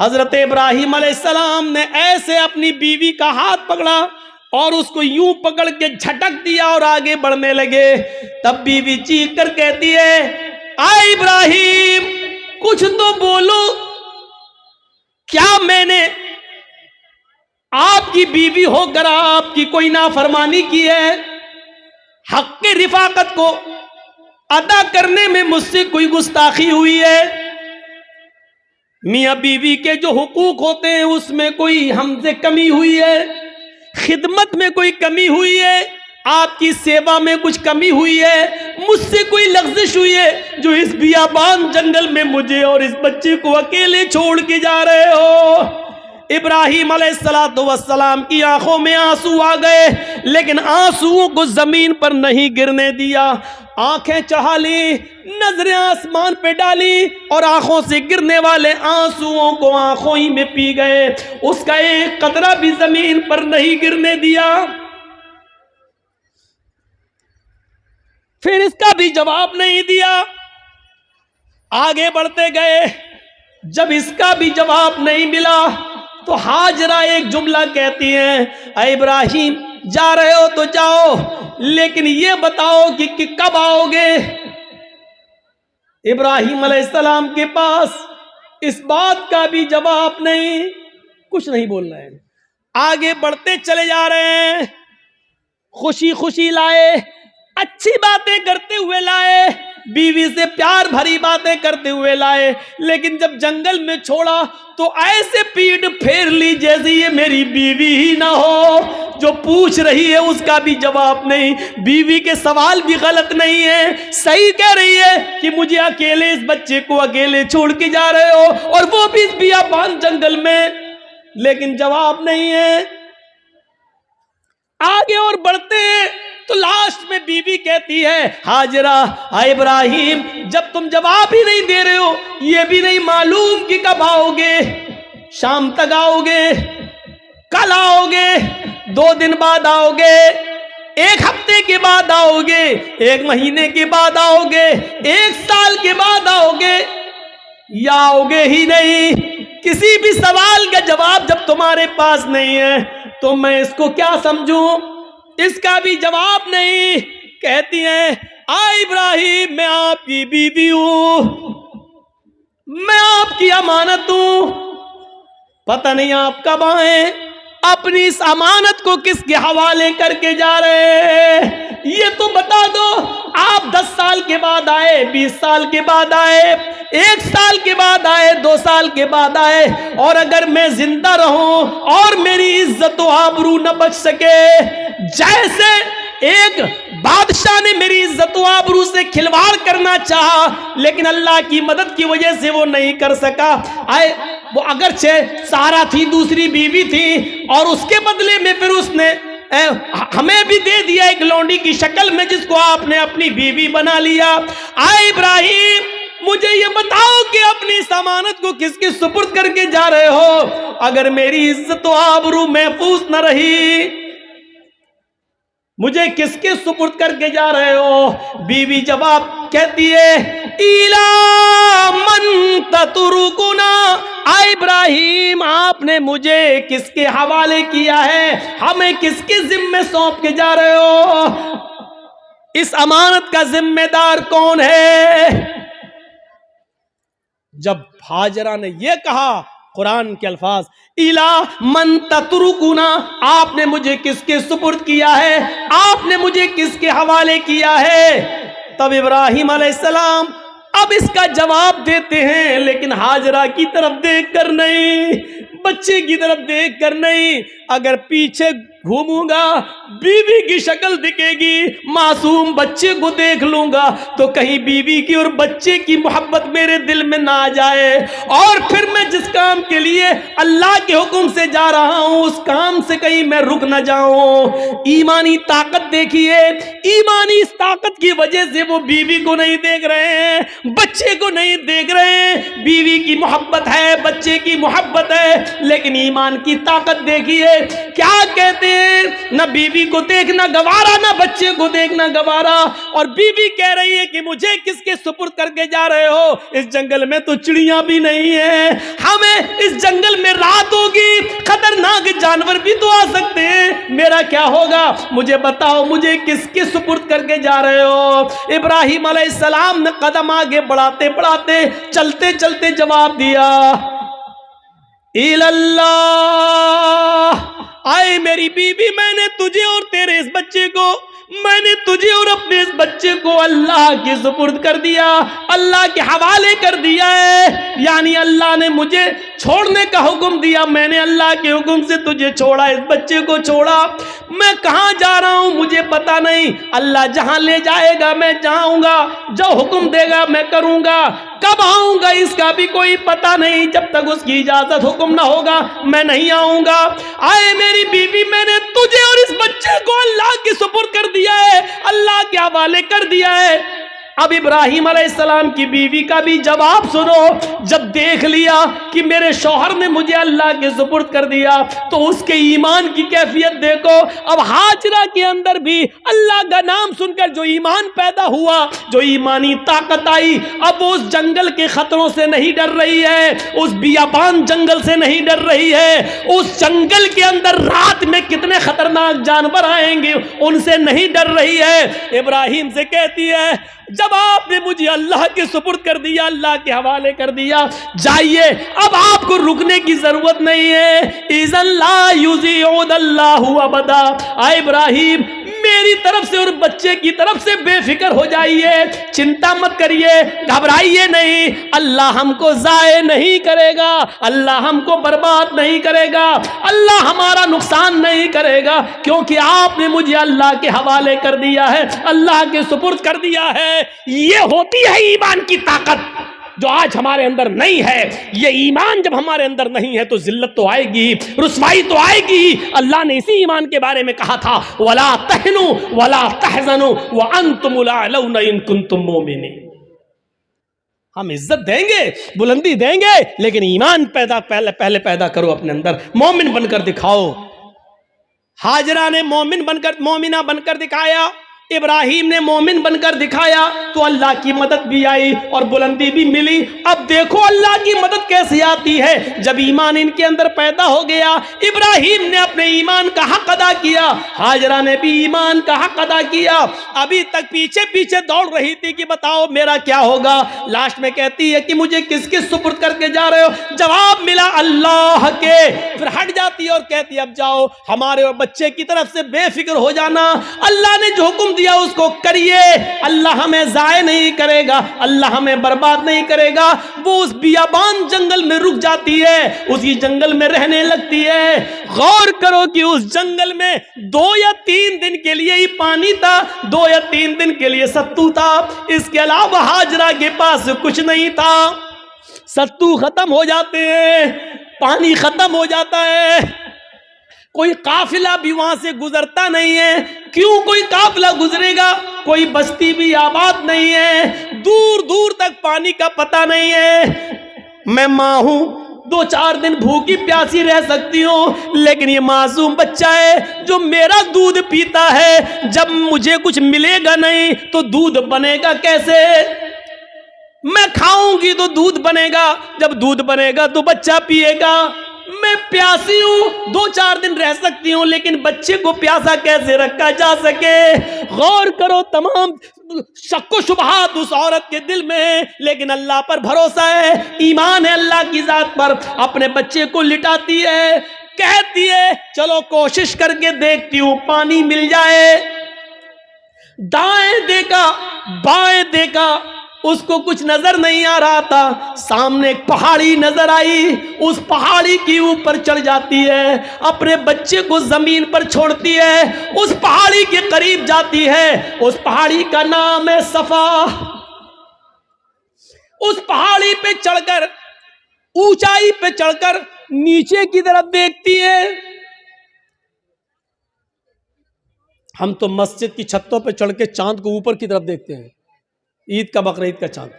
حضرت ابراہیم علیہ السلام نے ایسے اپنی بیوی کا ہاتھ پکڑا اور اس کو یوں پکڑ کے جھٹک دیا اور آگے بڑھنے لگے. تب بیوی چیخ کر کہتی ہے اے ابراہیم کچھ تو بولو, کیا میں نے آپ کی بیوی ہو کر آپ کی کوئی نافرمانی کی ہے؟ حق کی رفاقت کو ادا کرنے میں مجھ سے کوئی گستاخی ہوئی ہے؟ میاں بیوی کے جو حقوق ہوتے ہیں اس میں کوئی ہم سے کمی ہوئی ہے؟ خدمت میں کوئی کمی ہوئی ہے؟ آپ کی سیوا میں کچھ کمی ہوئی ہے؟ مجھ سے کوئی لغزش ہوئی ہے جو اس بیابان جنگل میں مجھے اور اس بچے کو اکیلے چھوڑ کے جا رہے ہو؟ ابراہیم علیہ السلام کی آنکھوں میں آنسو آ گئے, لیکن آنسوؤں کو زمین پر نہیں گرنے دیا. آنکھیں چڑھا لی, نظریں آسمان پہ ڈالی اور آنکھوں سے گرنے والے آنسوؤں کو آنکھوں ہی میں پی گئے. اس کا ایک قطرہ بھی زمین پر نہیں گرنے دیا. پھر اس کا بھی جواب نہیں دیا. آگے بڑھتے گئے. جب اس کا بھی جواب نہیں ملا تو ہاجرہ ایک جملہ کہتی ہیں اے ابراہیم جا رہے ہو تو جاؤ, لیکن یہ بتاؤ کہ کب آؤ گے؟ ابراہیم علیہ السلام کے پاس اس بات کا بھی جواب نہیں, کچھ نہیں بول رہے ہیں. آگے بڑھتے چلے جا رہے ہیں. خوشی خوشی لائے, اچھی باتیں کرتے ہوئے لائے, بیوی سے پیار بھری باتیں کرتے ہوئے لائے, لیکن جب جنگل میں چھوڑا تو ایسے پیٹ پھیر لی جیسے یہ میری بیوی ہی نہ ہو. جو پوچھ رہی ہے اس کا بھی جواب نہیں, بیوی کے سوال بھی غلط نہیں ہے, صحیح کہہ رہی ہے کہ مجھے اکیلے اس بچے کو اکیلے چھوڑ کے جا رہے ہو, اور وہ بھی اس بیابان جنگل میں, لیکن جواب نہیں ہے. آگے اور بڑھتے ہیں تو لاسٹ میں بیوی کہتی ہے ہاجرہ اے ابراہیم جب تم جواب ہی نہیں دے رہے ہو, یہ بھی نہیں معلوم کہ کب آؤ گے, شام تک آؤ گے, کل آؤ گے, 2 دن بعد آؤ گے, 1 ہفتے کے بعد آؤ گے, 1 مہینے کے بعد آؤ گے, 1 سال کے بعد آؤ گے, یا آؤ گے ہی نہیں. کسی بھی سوال کا جواب جب تمہارے پاس نہیں ہے تو میں اس کو کیا سمجھوں؟ اس کا بھی جواب نہیں. کہتی ہیں اے ابراہیم میں آپ کی بیوی ہوں, میں آپ کی امانت ہوں, پتہ نہیں آپ کب آئیں, اپنی اس امانت کو کس کے حوالے کر کے جا رہے ہیں یہ تو بتا دو. آپ 10 سال کے بعد آئے, 20 سال کے بعد آئے, 1 سال کے بعد آئے, 2 سال کے بعد آئے, اور اگر میں زندہ رہوں اور میری عزت و آبرو نہ بچ سکے, جیسے ایک بادشاہ نے میری عزت و آبرو سے کھلواڑ کرنا چاہا لیکن اللہ کی مدد کی وجہ سے وہ نہیں کر سکا, وہ اگرچہ سارا تھی, دوسری بیوی تھی, اور اس کے بدلے میں پھر اس نے ہمیں بھی دے دیا ایک لونڈی کی شکل میں جس کو آپ نے اپنی بیوی بنا لیا. اے ابراہیم مجھے یہ بتاؤ کہ اپنی اس امانت کو کس کے سپرد کر کے جا رہے ہو؟ اگر میری عزت و آبرو محفوظ نہ رہی, مجھے کس کے سپرد کر کے جا رہے ہو؟ بیوی جواب کہتی ہے اِلَىٰ مَن تَتْرُكُنَا, اے ابراہیم آپ نے مجھے کس کے حوالے کیا ہے, ہمیں کس کے ذمے سونپ کے جا رہے ہو؟ اس امانت کا ذمہ دار کون ہے؟ جب ہاجرہ نے یہ کہا, قرآن کے الفاظ اِلَىٰ مَن تَتْرُكُنَا, آپ نے مجھے کس کے سپرد کیا ہے, آپ نے مجھے کس کے حوالے کیا ہے؟ تب ابراہیم علیہ السلام اب اس کا جواب دیتے ہیں, لیکن ہاجرہ کی طرف دیکھ کر نہیں, بچے کی طرف دیکھ کر نہیں. اگر پیچھے گھوموں گا بیوی کی شکل دکھے گی, معصوم بچے کو دیکھ لوں گا تو کہیں بیوی کی اور بچے کی محبت میرے دل میں نہ آ جائے, اور پھر میں جس کام کے لیے اللہ کے حکم سے جا رہا ہوں اس کام سے کہیں میں رک نہ جاؤں. ایمانی طاقت دیکھیے, ایمانی اس طاقت کی وجہ سے وہ بیوی کو نہیں دیکھ رہے ہیں, بچے کو نہیں دیکھ رہے ہیں. بیوی کی محبت ہے, بچے کی محبت ہے, لیکن ایمان کی طاقت دیکھیے. کیا کہتے ہیں نہ بیوی کو دیکھنا گوارا نہ بچے کو دیکھنا گوارا. اور بیوی کہہ رہی ہے کہ مجھے کس کے سپرد کر کے جا رہے ہو؟ اس جنگل میں تو چڑیاں بھی نہیں ہیں, ہمیں اس جنگل میں رات ہوگی, خطرناک جانور بھی تو آ سکتے ہیں, میرا کیا ہوگا؟ مجھے بتاؤ مجھے کس کے سپرد کر کے جا رہے ہو؟ ابراہیم علیہ السلام نے قدم آگے بڑھاتے بڑھاتے چلتے چلتے جواب دیا, اللہ, آئے میری بیوی, میں نے تجھے اور تیرے اس بچے کو, میں نے تجھے اور اپنے اس بچے کو اللہ کے سپرد کر دیا, اللہ کے حوالے کر دیا ہے. یعنی اللہ نے مجھے چھوڑنے کا حکم دیا, میں نے اللہ کے حکم سے تجھے چھوڑا, اس بچے کو چھوڑا. میں کہاں جا رہا ہوں مجھے پتا نہیں, اللہ جہاں لے جائے گا میں جاؤں گا, جو حکم دے گا میں کروں گا, کب آؤں گا اس کا بھی کوئی پتا نہیں, جب تک اس کی اجازت حکم نہ ہوگا میں نہیں آؤں گا. آئے میری بیوی, میں نے تجھے اور اس بچے کو اللہ کے سپرد کر دیا ہے, اللہ کے حوالے کر دیا ہے. اب ابراہیم علیہ السلام کی بیوی کا بھی جواب سنو. جب دیکھ لیا کہ میرے شوہر نے مجھے اللہ کے سپرد کر دیا تو اس کے ایمان کی کیفیت دیکھو. اب ہاجرہ کے اندر بھی اللہ کا نام سن کر جو ایمان پیدا ہوا, جو ایمانی طاقت آئی, اب وہ اس جنگل کے خطروں سے نہیں ڈر رہی ہے, اس بیابان جنگل سے نہیں ڈر رہی ہے, اس جنگل کے اندر رات میں کتنے خطرناک جانور آئیں گے ان سے نہیں ڈر رہی ہے. ابراہیم سے کہتی ہے, جب آپ نے مجھے اللہ کے سپرد کر دیا, اللہ کے حوالے کر دیا, جائیے, اب آپ کو رکنے کی ضرورت نہیں ہے. اذن لا یضیع اللہ ابدا. اے ابراہیم, میری طرف سے اور بچے کی طرف سے بے فکر ہو جائیے, چنتا مت کریے, گھبرائیے نہیں, اللہ ہم کو ضائع نہیں کرے گا, اللہ ہم کو برباد نہیں کرے گا, اللہ ہمارا نقصان نہیں کرے گا, کیونکہ آپ نے مجھے اللہ کے حوالے کر دیا ہے, اللہ کے سپرد کر دیا ہے. یہ ہوتی ہے ایمان کی طاقت جو آج ہمارے اندر نہیں ہے. یہ ایمان جب ہمارے اندر نہیں ہے تو ذلت تو آئے گی, رسوائی تو آئے گی. اللہ نے اسی ایمان کے بارے میں کہا تھا, وَلَا تَهْنُوا وَلَا تَحْزَنُوا وَأَنْتُمُ الْأَعْلَوْنَ إِن كُنتُم مُؤْمِنِينَ. ہم عزت دیں گے, بلندی دیں گے, لیکن ایمان پہلے پیدا کرو اپنے اندر, مومن بن کر دکھاؤ. ہاجرہ نے مومنہ بن کر دکھایا, ابراہیم نے مومن بن کر دکھایا, تو اللہ کی مدد بھی آئی اور بلندی بھی ملی. اب دیکھو اللہ کی مدد کیسے آتی ہے, جب ایمان ان کے اندر پیدا ہو گیا. ابراہیم نے اپنے ایمان کا حق ادا کیا, ہاجرہ نے بھی ایمان کا حق ادا کیا. ابھی تک پیچھے پیچھے دوڑ رہی تھی کہ بتاؤ میرا کیا ہوگا. لاسٹ میں کہتی ہے کہ مجھے کس کے سپرد کر کے جا رہے ہو؟ جواب ملا اللہ کے. پھر ہٹ جاتی ہے اور کہتی ہے اب جاؤ, ہمارے اور بچے کی طرف سے بے فکر ہو جانا, اللہ نے جو حکم دیا اس کو کریے, اللہ ہمیں ضائع نہیں کرے گا, اللہ ہمیں برباد نہیں کرے گا. وہ اس بیابان جنگل میں رک جاتی ہے, اسی جنگل میں رہنے لگتی ہے. غور کرو کہ اس جنگل میں 2 یا 3 دن کے لیے ہی پانی تھا, 2 یا 3 دن کے لیے ستو تھا, اس کے علاوہ ہاجرہ کے پاس کچھ نہیں تھا. ستو ختم ہو جاتے ہیں, پانی ختم ہو جاتا ہے, کوئی قافلہ بھی وہاں سے گزرتا نہیں ہے. کیوں کوئی قافلہ گزرے گا؟ کوئی بستی بھی آباد نہیں ہے, دور دور تک پانی کا پتہ نہیں ہے. میں ماں ہوں, 2-4 دن بھوکی پیاسی رہ سکتی ہوں, لیکن یہ معصوم بچہ ہے جو میرا دودھ پیتا ہے. جب مجھے کچھ ملے گا نہیں تو دودھ بنے گا کیسے؟ میں کھاؤں گی تو دودھ بنے گا, جب دودھ بنے گا تو بچہ پیے گا. میں پیاسی ہوں, 2-4 دن رہ سکتی ہوں, لیکن بچے کو پیاسا کیسے رکھا جا سکے؟ غور کرو, تمام شک و شبہات اس عورت کے دل میں ہے, لیکن اللہ پر بھروسہ ہے, ایمان ہے اللہ کی ذات پر. اپنے بچے کو لٹاتی ہے, کہتی ہے چلو کوشش کر کے دیکھتی ہوں پانی مل جائے. دائیں دیکھا, بائیں دیکھا, اس کو کچھ نظر نہیں آ رہا تھا. سامنے ایک پہاڑی نظر آئی, اس پہاڑی کی اوپر چڑھ جاتی ہے, اپنے بچے کو زمین پر چھوڑتی ہے, اس پہاڑی کے قریب جاتی ہے. اس پہاڑی کا نام ہے صفا. اس پہاڑی پہ چڑھ کر, اونچائی پہ چڑھ کر نیچے کی طرف دیکھتی ہے. ہم تو مسجد کی چھتوں پہ چڑھ کے چاند کو اوپر کی طرف دیکھتے ہیں, عید کا بقرعید کا چاند.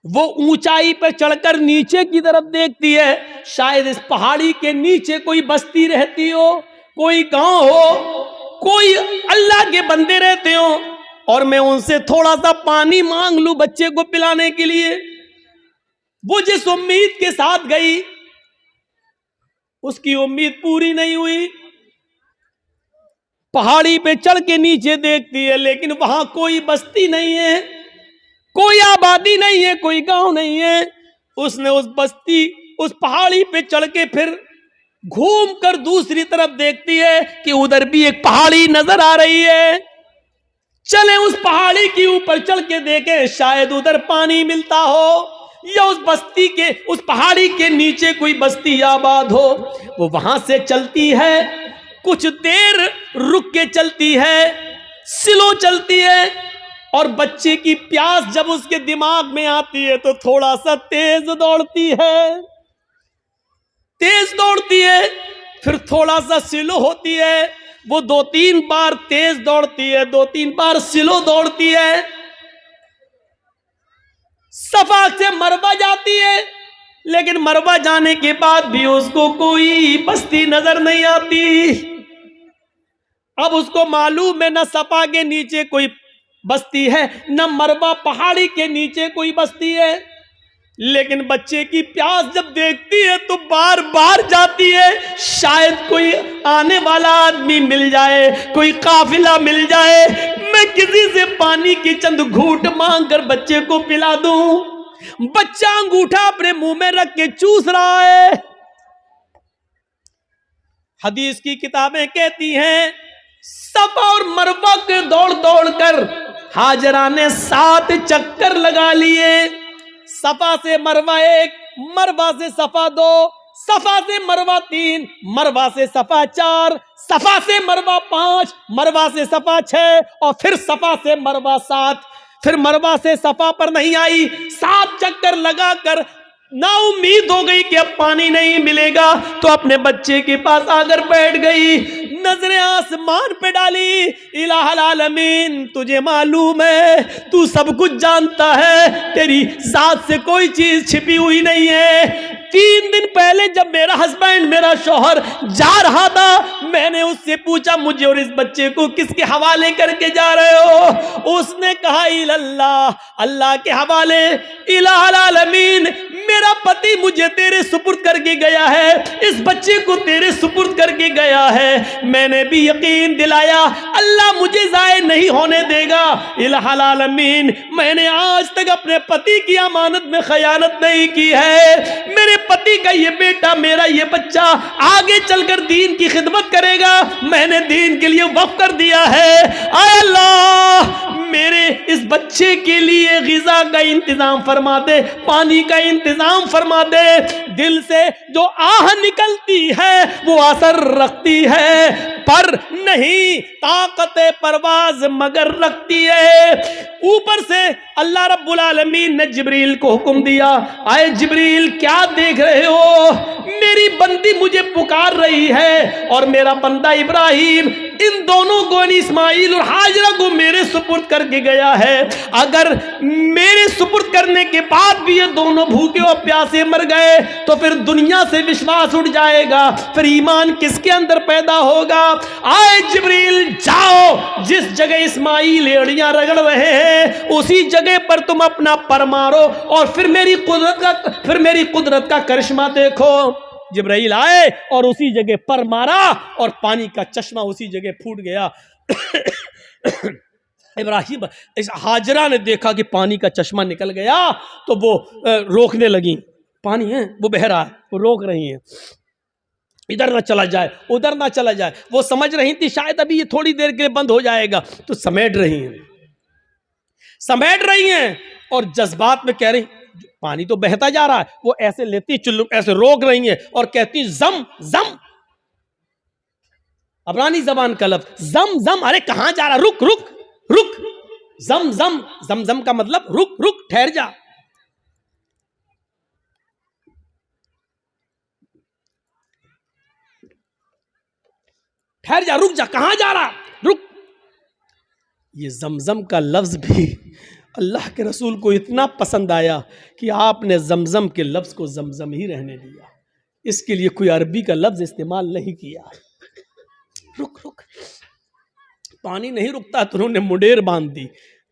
وہ اونچائی پر چڑھ کر نیچے کی طرف دیکھتی ہے, شاید اس پہاڑی کے نیچے کوئی بستی رہتی ہو, کوئی گاؤں ہو, کوئی اللہ کے بندے رہتے ہوں اور میں ان سے تھوڑا سا پانی مانگ لوں بچے کو پلانے کے لیے, وہ جس امید کے ساتھ گئی اس کی امید پوری نہیں ہوئی. پہاڑی پہ چڑھ کے نیچے دیکھتی ہے لیکن وہاں کوئی بستی نہیں ہے, کوئی آبادی نہیں ہے, کوئی گاؤں نہیں ہے. اس نے اس بستی, اس پہاڑی پہ چڑھ کے پھر گھوم کر دوسری طرف دیکھتی ہے کہ ادھر بھی ایک پہاڑی نظر آ رہی ہے. چلیں اس پہاڑی کے اوپر چڑھ کے دیکھیں, شاید ادھر پانی ملتا ہو یا اس بستی کے, اس پہاڑی کے نیچے کوئی بستی آباد ہو. وہ وہاں سے چلتی ہے, کچھ دیر رک کے چلتی ہے, سلو چلتی ہے, اور بچے کی پیاس جب اس کے دماغ میں آتی ہے تو تھوڑا سا تیز دوڑتی ہے, تیز دوڑتی ہے, پھر تھوڑا سا سلو ہوتی ہے. وہ 2-3 بار تیز دوڑتی ہے, 2-3 بار سلو دوڑتی ہے. صفا سے مروہ جاتی ہے لیکن مروہ جانے کے بعد بھی اس کو کوئی بستی نظر نہیں آتی. اب اس کو معلوم ہے نہ صفا کے نیچے کوئی بستی ہے نہ مروہ پہاڑی کے نیچے کوئی بستی ہے, لیکن بچے کی پیاس جب دیکھتی ہے تو بار بار جاتی ہے, شاید کوئی آنے والا آدمی مل جائے, کوئی قافلہ مل جائے, میں کسی سے پانی کی چند گھونٹ مانگ کر بچے کو پلا دوں. بچہ انگوٹھا اپنے منہ میں رکھ کے چوس رہا ہے. حدیث کی کتابیں کہتی ہیں صفا اور مروہ کے دوڑ دوڑ کر ہاجرہ نے 7 چکر لگا لیے. صفا سے مروہ 1, مروہ سے صفا 2, صفا سے مروہ 3, مروہ سے صفا 4, صفا سے مروہ 5, مروہ سے صفا 6 اور پھر صفا سے مروہ 7. پھر مروہ سے صفا پر نہیں آئی, 7 چکر لگا کر نا امید ہو گئی کہ اب پانی نہیں ملے گا تو اپنے بچے کے پاس آ کر بیٹھ گئی, نظریں آسمان پہ ڈالی. الہ العالمین, تجھے معلوم ہے, تو سب کچھ جانتا ہے, تیری ذات سے کوئی چیز چھپی ہوئی نہیں ہے. 3 دن پہلے جب میرا ہسبینڈ, میرا شوہر جا رہا تھا, میں نے اس سے پوچھا مجھے اور اس بچے کو کس کے حوالے کر کے جا رہے ہو؟ اس نے کہا اللہ, اللہ کے حوالے. الہ العالمین, میرا پتی مجھے تیرے سپرد کر کے گیا ہے, اس بچے کو تیرے سپرد کر کے گیا ہے. میں نے بھی یقین دلایا اللہ مجھے ضائع نہیں ہونے دے گا. الہ العالمین, میں نے آج تک اپنے پتی کی امانت میں خیانت نہیں کی ہے. میرے پتی کا یہ بیٹا, میرا یہ بچہ آگے چل کر دین کی خدمت کرے گا, میں نے دین کے لیے وقف کر دیا ہے. اے اللہ, میرے اس بچے کے لیے غذا کا انتظام فرما دے, پانی کا انتظام فرما دے. دل سے جو آہ نکلتی ہے وہ اثر رکھتی ہے, پر نہیں طاقت پرواز مگر رکھتی ہے. اوپر سے اللہ رب العالمین نے جبریل کو حکم دیا, آئے جبریل کیا دیکھ رہے ہو؟ میری بندی مجھے پکار رہی ہے اور میرا بندہ ابراہیم ان دونوں کو, اسماعیل اور ہاجرہ کو میرے سپرد کر کے گیا ہے. اگر میرے سپرد کرنے کے بعد بھی یہ دونوں بھوکے اور پیاسے مر گئے تو پھر دنیا سے وشواس اٹھ جائے گا, پھر ایمان کس کے اندر پیدا ہوگا؟ آئے جبریل جاؤ, جس جگہ اسماعیل ایڑیاں رگڑ رہے ہیں اسی جگہ پر تم اپنا پر مارو اور پھر میری قدرت کا کرشمہ دیکھو. جبرائیل آئے اور اسی جگہ پر مارا اور پانی کا چشمہ اسی جگہ پھوٹ گیا. ابراہیم, ہاجرہ نے دیکھا کہ پانی کا چشمہ نکل گیا تو وہ روکنے لگی, پانی ہے وہ بہہ رہا ہے, وہ روک رہی ہیں ادھر نہ چلا جائے ادھر نہ چلا جائے. وہ سمجھ رہی تھی شاید ابھی یہ تھوڑی دیر کے لیے بند ہو جائے گا, تو سمیٹ رہی ہیں اور جذبات میں کہہ رہی پانی تو بہتا جا رہا ہے. وہ ایسے لیتی چلو, ایسے روک رہی ہیں اور کہتی زم زم, عبرانی زبان کا لفظ زم زم. ارے کہاں جا رہا, رک رک رک, زم زم, زم زم کا مطلب رک رک, ٹھہر جا. ٹھہر جا, رک جا, کہاں جا رہا, رک. یہ زمزم کا لفظ بھی اللہ کے رسول کو اتنا پسند آیا کہ آپ نے زمزم کے لفظ کو زمزم ہی رہنے دیا, اس کے لیے کوئی عربی کا لفظ استعمال نہیں کیا. رک پانی نہیں رکتا تو انہوں نے مڈیر باندھ دی,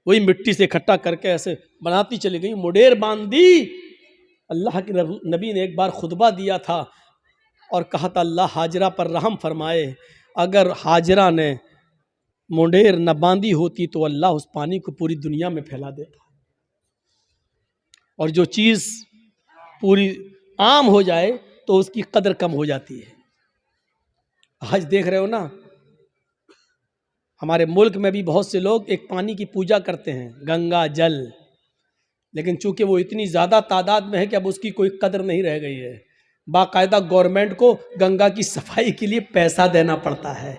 وہی مٹی سے اکٹھا کر کے ایسے بناتی چلی گئی, مڈیر باندھ دی. اللہ کے نبی نے ایک بار خطبہ دیا تھا اور کہا تھا اللہ حاجرہ پر رحم فرمائے, اگر حاجرہ نے مڈیر نہ باندھی ہوتی تو اللہ اس پانی کو پوری دنیا میں پھیلا دیتا. اور جو چیز پوری عام ہو جائے تو اس کی قدر کم ہو جاتی ہے. آج دیکھ رہے ہو نا, ہمارے ملک میں بھی بہت سے لوگ ایک پانی کی پوجا کرتے ہیں, گنگا جل, لیکن چونکہ وہ اتنی زیادہ تعداد میں ہے کہ اب اس کی کوئی قدر نہیں رہ گئی ہے. باقاعدہ گورنمنٹ کو گنگا کی صفائی کے لیے پیسہ دینا پڑتا ہے,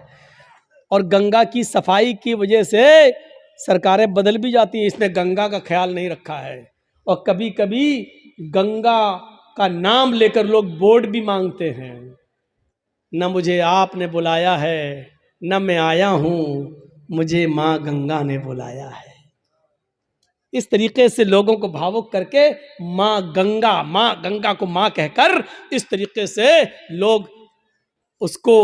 اور گنگا کی صفائی کی وجہ سے سرکاریں بدل بھی جاتی ہیں, اس نے گنگا کا خیال نہیں رکھا ہے. اور کبھی کبھی گنگا کا نام لے کر لوگ ووٹ بھی مانگتے ہیں. نہ مجھے آپ نے بلایا ہے نہ میں آیا ہوں, مجھے ماں گنگا نے بلایا ہے. اس طریقے سے لوگوں کو بھاوک کر کے ماں گنگا کو ماں کہہ کر اس طریقے سے لوگ اس کو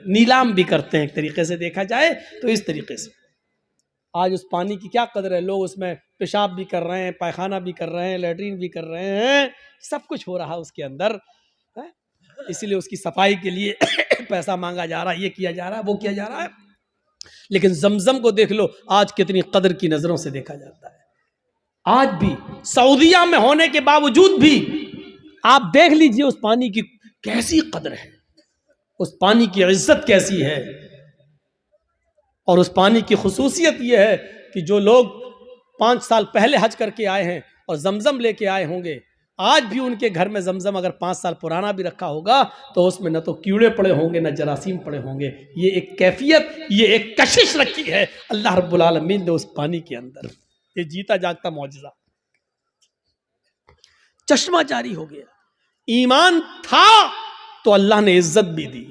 نیلام بھی کرتے ہیں. ایک طریقے سے دیکھا جائے تو اس طریقے سے آج اس پانی کی کیا قدر ہے. لوگ اس میں پیشاب بھی کر رہے ہیں, پائخانہ بھی کر رہے ہیں, لیٹرین بھی کر رہے ہیں, سب کچھ ہو رہا اس کے اندر. اسی لیے اس کی صفائی کے لیے پیسہ مانگا جا رہا ہے, یہ کیا جا رہا ہے, وہ کیا جا رہا ہے. لیکن زمزم کو دیکھ لو, آج کتنی قدر کی نظروں سے دیکھا جاتا ہے. آج بھی سعودیہ میں ہونے کے باوجود بھی آپ دیکھ لیجئے اس پانی کی کیسی قدر ہے, اس پانی کی عزت کیسی ہے. اور اس پانی کی خصوصیت یہ ہے کہ جو لوگ 5 سال پہلے حج کر کے آئے ہیں اور زمزم لے کے آئے ہوں گے, آج بھی ان کے گھر میں زمزم اگر 5 سال پرانا بھی رکھا ہوگا تو اس میں نہ تو کیڑے پڑے ہوں گے نہ جراثیم پڑے ہوں گے. یہ ایک کیفیت, یہ ایک کشش رکھی ہے اللہ رب العالمین نے اس پانی کے اندر. یہ جیتا جاگتا معجزہ. چشمہ جاری ہو گیا. ایمان تھا تو اللہ نے عزت بھی دی,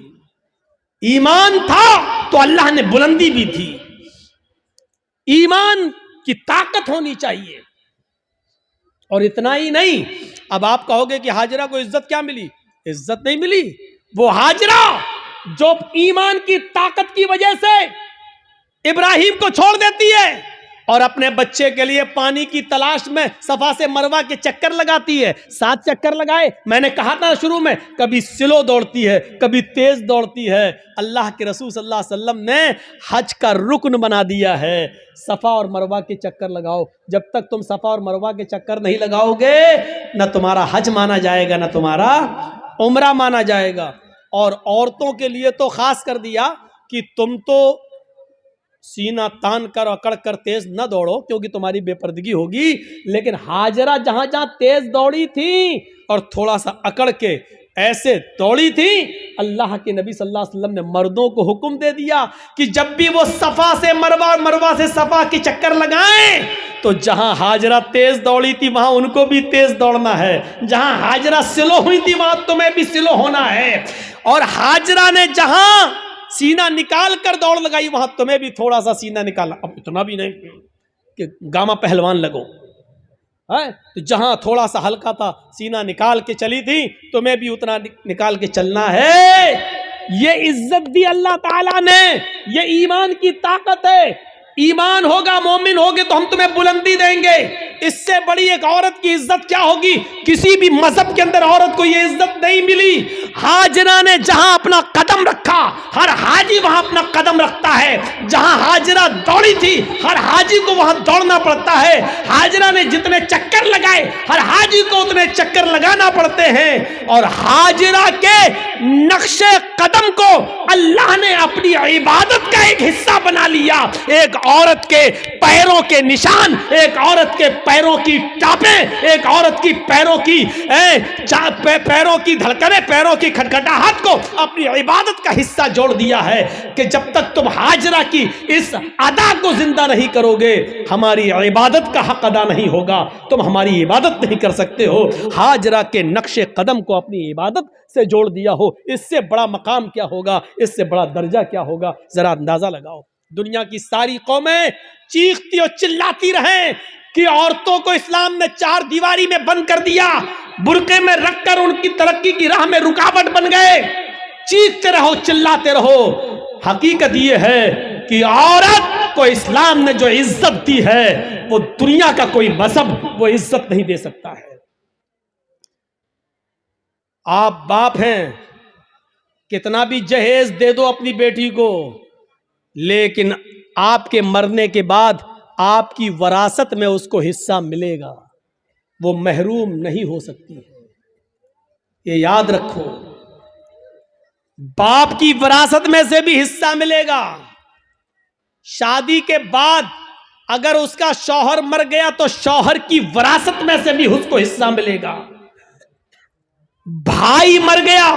ایمان تھا تو اللہ نے بلندی بھی دی. ایمان کی طاقت ہونی چاہیے. اور اتنا ہی نہیں, اب آپ کہو گے کہ حاجرہ کو عزت کیا ملی؟ عزت نہیں ملی. وہ حاجرہ جو ایمان کی طاقت کی وجہ سے ابراہیم کو چھوڑ دیتی ہے اور اپنے بچے کے لیے پانی کی تلاش میں صفا سے مروہ کے چکر لگاتی ہے. 7 چکر لگائے. میں نے کہا تھا شروع میں, کبھی سلو دوڑتی ہے, کبھی تیز دوڑتی ہے. اللہ کے رسول صلی اللہ علیہ وسلم نے حج کا رکن بنا دیا ہے, صفا اور مروہ کے چکر لگاؤ. جب تک تم صفا اور مروہ کے چکر نہیں لگاؤ گے نہ تمہارا حج مانا جائے گا نہ تمہارا عمرہ مانا جائے گا. اور عورتوں کے لیے تو خاص کر دیا کہ تم تو سینہ تان کر اکڑ کر تیز نہ دوڑو کیونکہ تمہاری بے پردگی ہوگی. لیکن حاجرہ جہاں جہاں تیز دوڑی تھی اور تھوڑا سا اکڑ کے ایسے دوڑی تھی, اللہ کے نبی صلی اللہ علیہ وسلم نے مردوں کو حکم دے دیا کہ جب بھی وہ صفا سے مروہ, مروہ سے صفا کے چکر لگائیں تو جہاں حاجرہ تیز دوڑی تھی وہاں ان کو بھی تیز دوڑنا ہے, جہاں حاجرہ سلو ہوئی تھی وہاں تمہیں بھی سلو ہونا ہے. اور حاجرہ نے جہاں سینہ نکال کر دوڑ لگائی وہاں تمہیں بھی تھوڑا سا سینہ نکالا. اب اتنا بھی نہیں کہ گاما پہلوان لگو, تو جہاں تھوڑا سا ہلکا تھا سینہ نکال کے چلی تھی تمہیں بھی اتنا نکال کے چلنا ہے. یہ عزت دی اللہ تعالیٰ نے, یہ ایمان کی طاقت ہے. ایمان ہوگا, مومن ہوگے تو ہم تمہیں بلندی دیں گے. اس سے بڑی ایک عورت کی عزت کیا ہوگی؟ کسی بھی مذہب کے اندر عورت کو یہ عزت نہیں ملی. حاجرہ نے جہاں اپنا قدم رکھا, ہر حاجی وہاں اپنا قدم رکھتا ہے. جہاں حاجرہ دوڑی تھی ہر حاجی کو وہاں دوڑنا پڑتا ہے. حاجرہ نے جتنے چکر لگائے ہر حاجی کو اتنے چکر لگانا پڑتے ہیں. اور حاجرہ کے نقش قدم کو اللہ نے اپنی عبادت کا ایک حصہ بنا لیا. ایک عورت کے پیروں کے نشان, ایک عورت کے پیروں کی ٹاپیں, ایک عورت کی پیروں کی دھڑکنیں, پیروں کی کھٹکھٹاہٹ کو اپنی عبادت کا حصہ جوڑ دیا ہے کہ جب تک تم حاجرہ کی اس ادا کو زندہ نہیں کرو گے ہماری عبادت کا حق ادا نہیں ہوگا, تم ہماری عبادت نہیں کر سکتے ہو. حاجرہ کے نقش قدم کو اپنی عبادت سے جوڑ دیا ہو, اس سے بڑا مقام کیا ہوگا, اس سے بڑا درجہ کیا ہوگا, ذرا اندازہ لگاؤ. دنیا کی ساری قومیں چیختی اور چلاتی رہیں کہ عورتوں کو اسلام نے 4 دیواری میں بند کر دیا, برقعے میں رکھ کر ان کی ترقی کی راہ میں رکاوٹ بن گئے. چیختے رہو, چلاتے رہو. حقیقت یہ ہے کہ عورت کو اسلام نے جو عزت دی ہے وہ دنیا کا کوئی مذہب وہ عزت نہیں دے سکتا ہے. آپ باپ ہیں, کتنا بھی جہیز دے دو اپنی بیٹی کو, لیکن آپ کے مرنے کے بعد آپ کی وراثت میں اس کو حصہ ملے گا, وہ محروم نہیں ہو سکتی ہے. یہ یاد رکھو, باپ کی وراثت میں سے بھی حصہ ملے گا. شادی کے بعد اگر اس کا شوہر مر گیا تو شوہر کی وراثت میں سے بھی اس کو حصہ ملے گا. بھائی مر گیا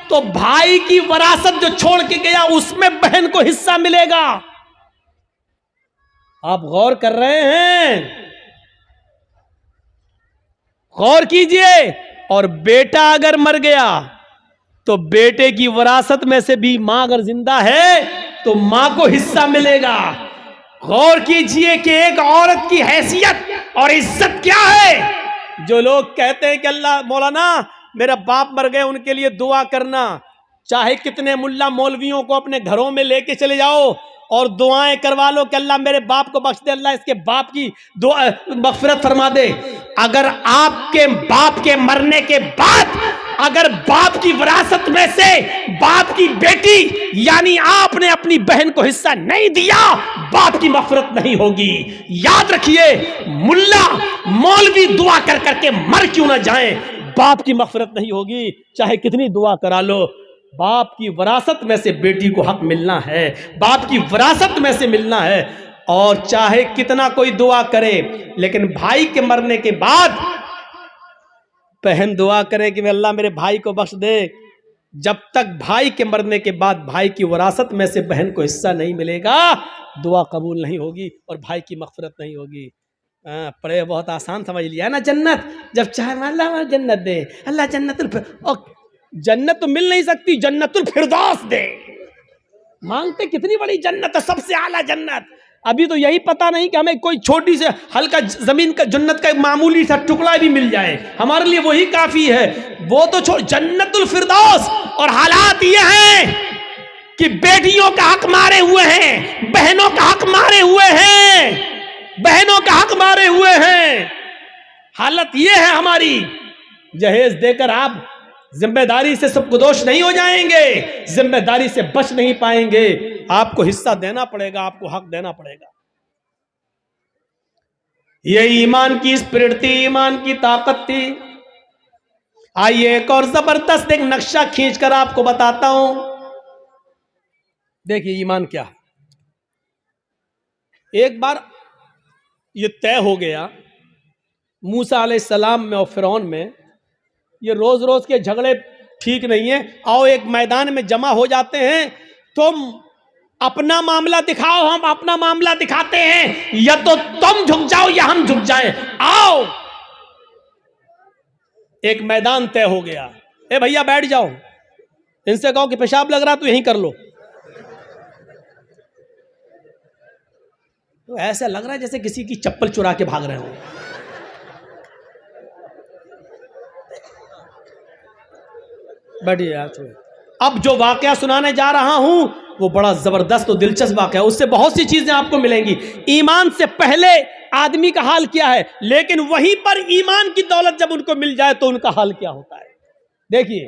تو بھائی کی وراثت جو چھوڑ کے گیا اس میں بہن کو حصہ ملے گا. آپ غور کر رہے ہیں؟ غور کیجئے. اور بیٹا اگر مر گیا تو بیٹے کی وراثت میں سے بھی ماں اگر زندہ ہے تو ماں کو حصہ ملے گا. غور کیجئے کہ ایک عورت کی حیثیت اور عزت کیا ہے. جو لوگ کہتے ہیں کہ اللہ مولانا میرا باپ مر گئے ان کے لیے دعا کرنا, چاہے کتنے ملا مولویوں کو اپنے گھروں میں لے کے چلے جاؤ اور دعائیں کروا لو کہ اللہ میرے باپ کو بخش دے, اللہ اس کے باپ کی دعا مغفرت فرما دے. اگر آپ کے باپ کے مرنے کے بعد اگر باپ کی وراثت میں سے باپ کی بیٹی یعنی آپ نے اپنی بہن کو حصہ نہیں دیا, باپ کی مغفرت نہیں ہوگی. یاد رکھیے, ملا مولوی دعا کر کر کے مر کیوں نہ جائیں, باپ کی مغفرت نہیں ہوگی چاہے کتنی دعا کرا لو. باپ کی وراثت میں سے بیٹی کو حق ملنا ہے, باپ کی وراثت میں سے ملنا ہے. اور چاہے کتنا کوئی دعا کرے, لیکن بھائی کے مرنے کے بعد بہن دعا کرے کہ اللہ میرے بھائی کو بخش دے, جب تک بھائی کے مرنے کے بعد بھائی کی وراثت میں سے بہن کو حصہ نہیں ملے گا دعا قبول نہیں ہوگی اور بھائی کی مغفرت نہیں ہوگی. پڑھے بہت آسان سمجھ لیا نا, جنت جب چاہے اللہ جنت دے, اللہ جنت تو مل نہیں سکتی, جنت الفردوس دے. مانگتے کتنی بڑی جنت ہے, سب سے اعلیٰ جنت. ابھی تو یہی پتا نہیں کہ ہمیں کوئی چھوٹی سے ہلکا زمین کا جنت کا ایک معمولی سا ٹکڑا بھی مل جائے, ہمارے لیے وہی کافی ہے. وہ تو جنت الفردوس. اور حالات یہ ہیں کہ بیٹیوں کا حق مارے ہوئے ہیں, بہنوں کا حق مارے ہوئے ہیں, بہنوں کا حق مارے ہوئے ہیں. حالت یہ ہے ہماری. جہیز دے کر آپ ذمہ داری سے سب دوش نہیں ہو جائیں گے, ذمہ داری سے بچ نہیں پائیں گے. آپ کو حصہ دینا پڑے گا, آپ کو حق دینا پڑے گا. یہ ایمان کی اسپرٹ تھی, ایمان کی طاقت تھی. آئیے ایک اور زبردست ایک نقشہ کھینچ کر آپ کو بتاتا ہوں. دیکھیے ایمان کیا ہے. ایک بار یہ طے ہو گیا موسیٰ علیہ السلام میں اور فرعون میں, یہ روز روز کے جھگڑے ٹھیک نہیں ہیں, آؤ ایک میدان میں جمع ہو جاتے ہیں, تم اپنا معاملہ دکھاؤ ہم اپنا معاملہ دکھاتے ہیں, یا تو تم جھک جاؤ یا ہم جھک جائیں. آؤ. ایک میدان طے ہو گیا. اے بھیا بیٹھ جاؤ, ان سے کہو کہ پیشاب لگ رہا تو یہیں کر لو. تو ایسا لگ رہا ہے جیسے کسی کی چپل چرا کے بھاگ رہے ہوں. بیٹھیے. اب جو واقعہ سنانے جا رہا ہوں وہ بڑا زبردست اور دلچسپ واقعہ ہے, اس سے بہت سی چیزیں آپ کو ملیں گی. ایمان سے پہلے آدمی کا حال کیا ہے, لیکن وہیں پر ایمان کی دولت جب ان کو مل جائے تو ان کا حال کیا ہوتا ہے. دیکھیے,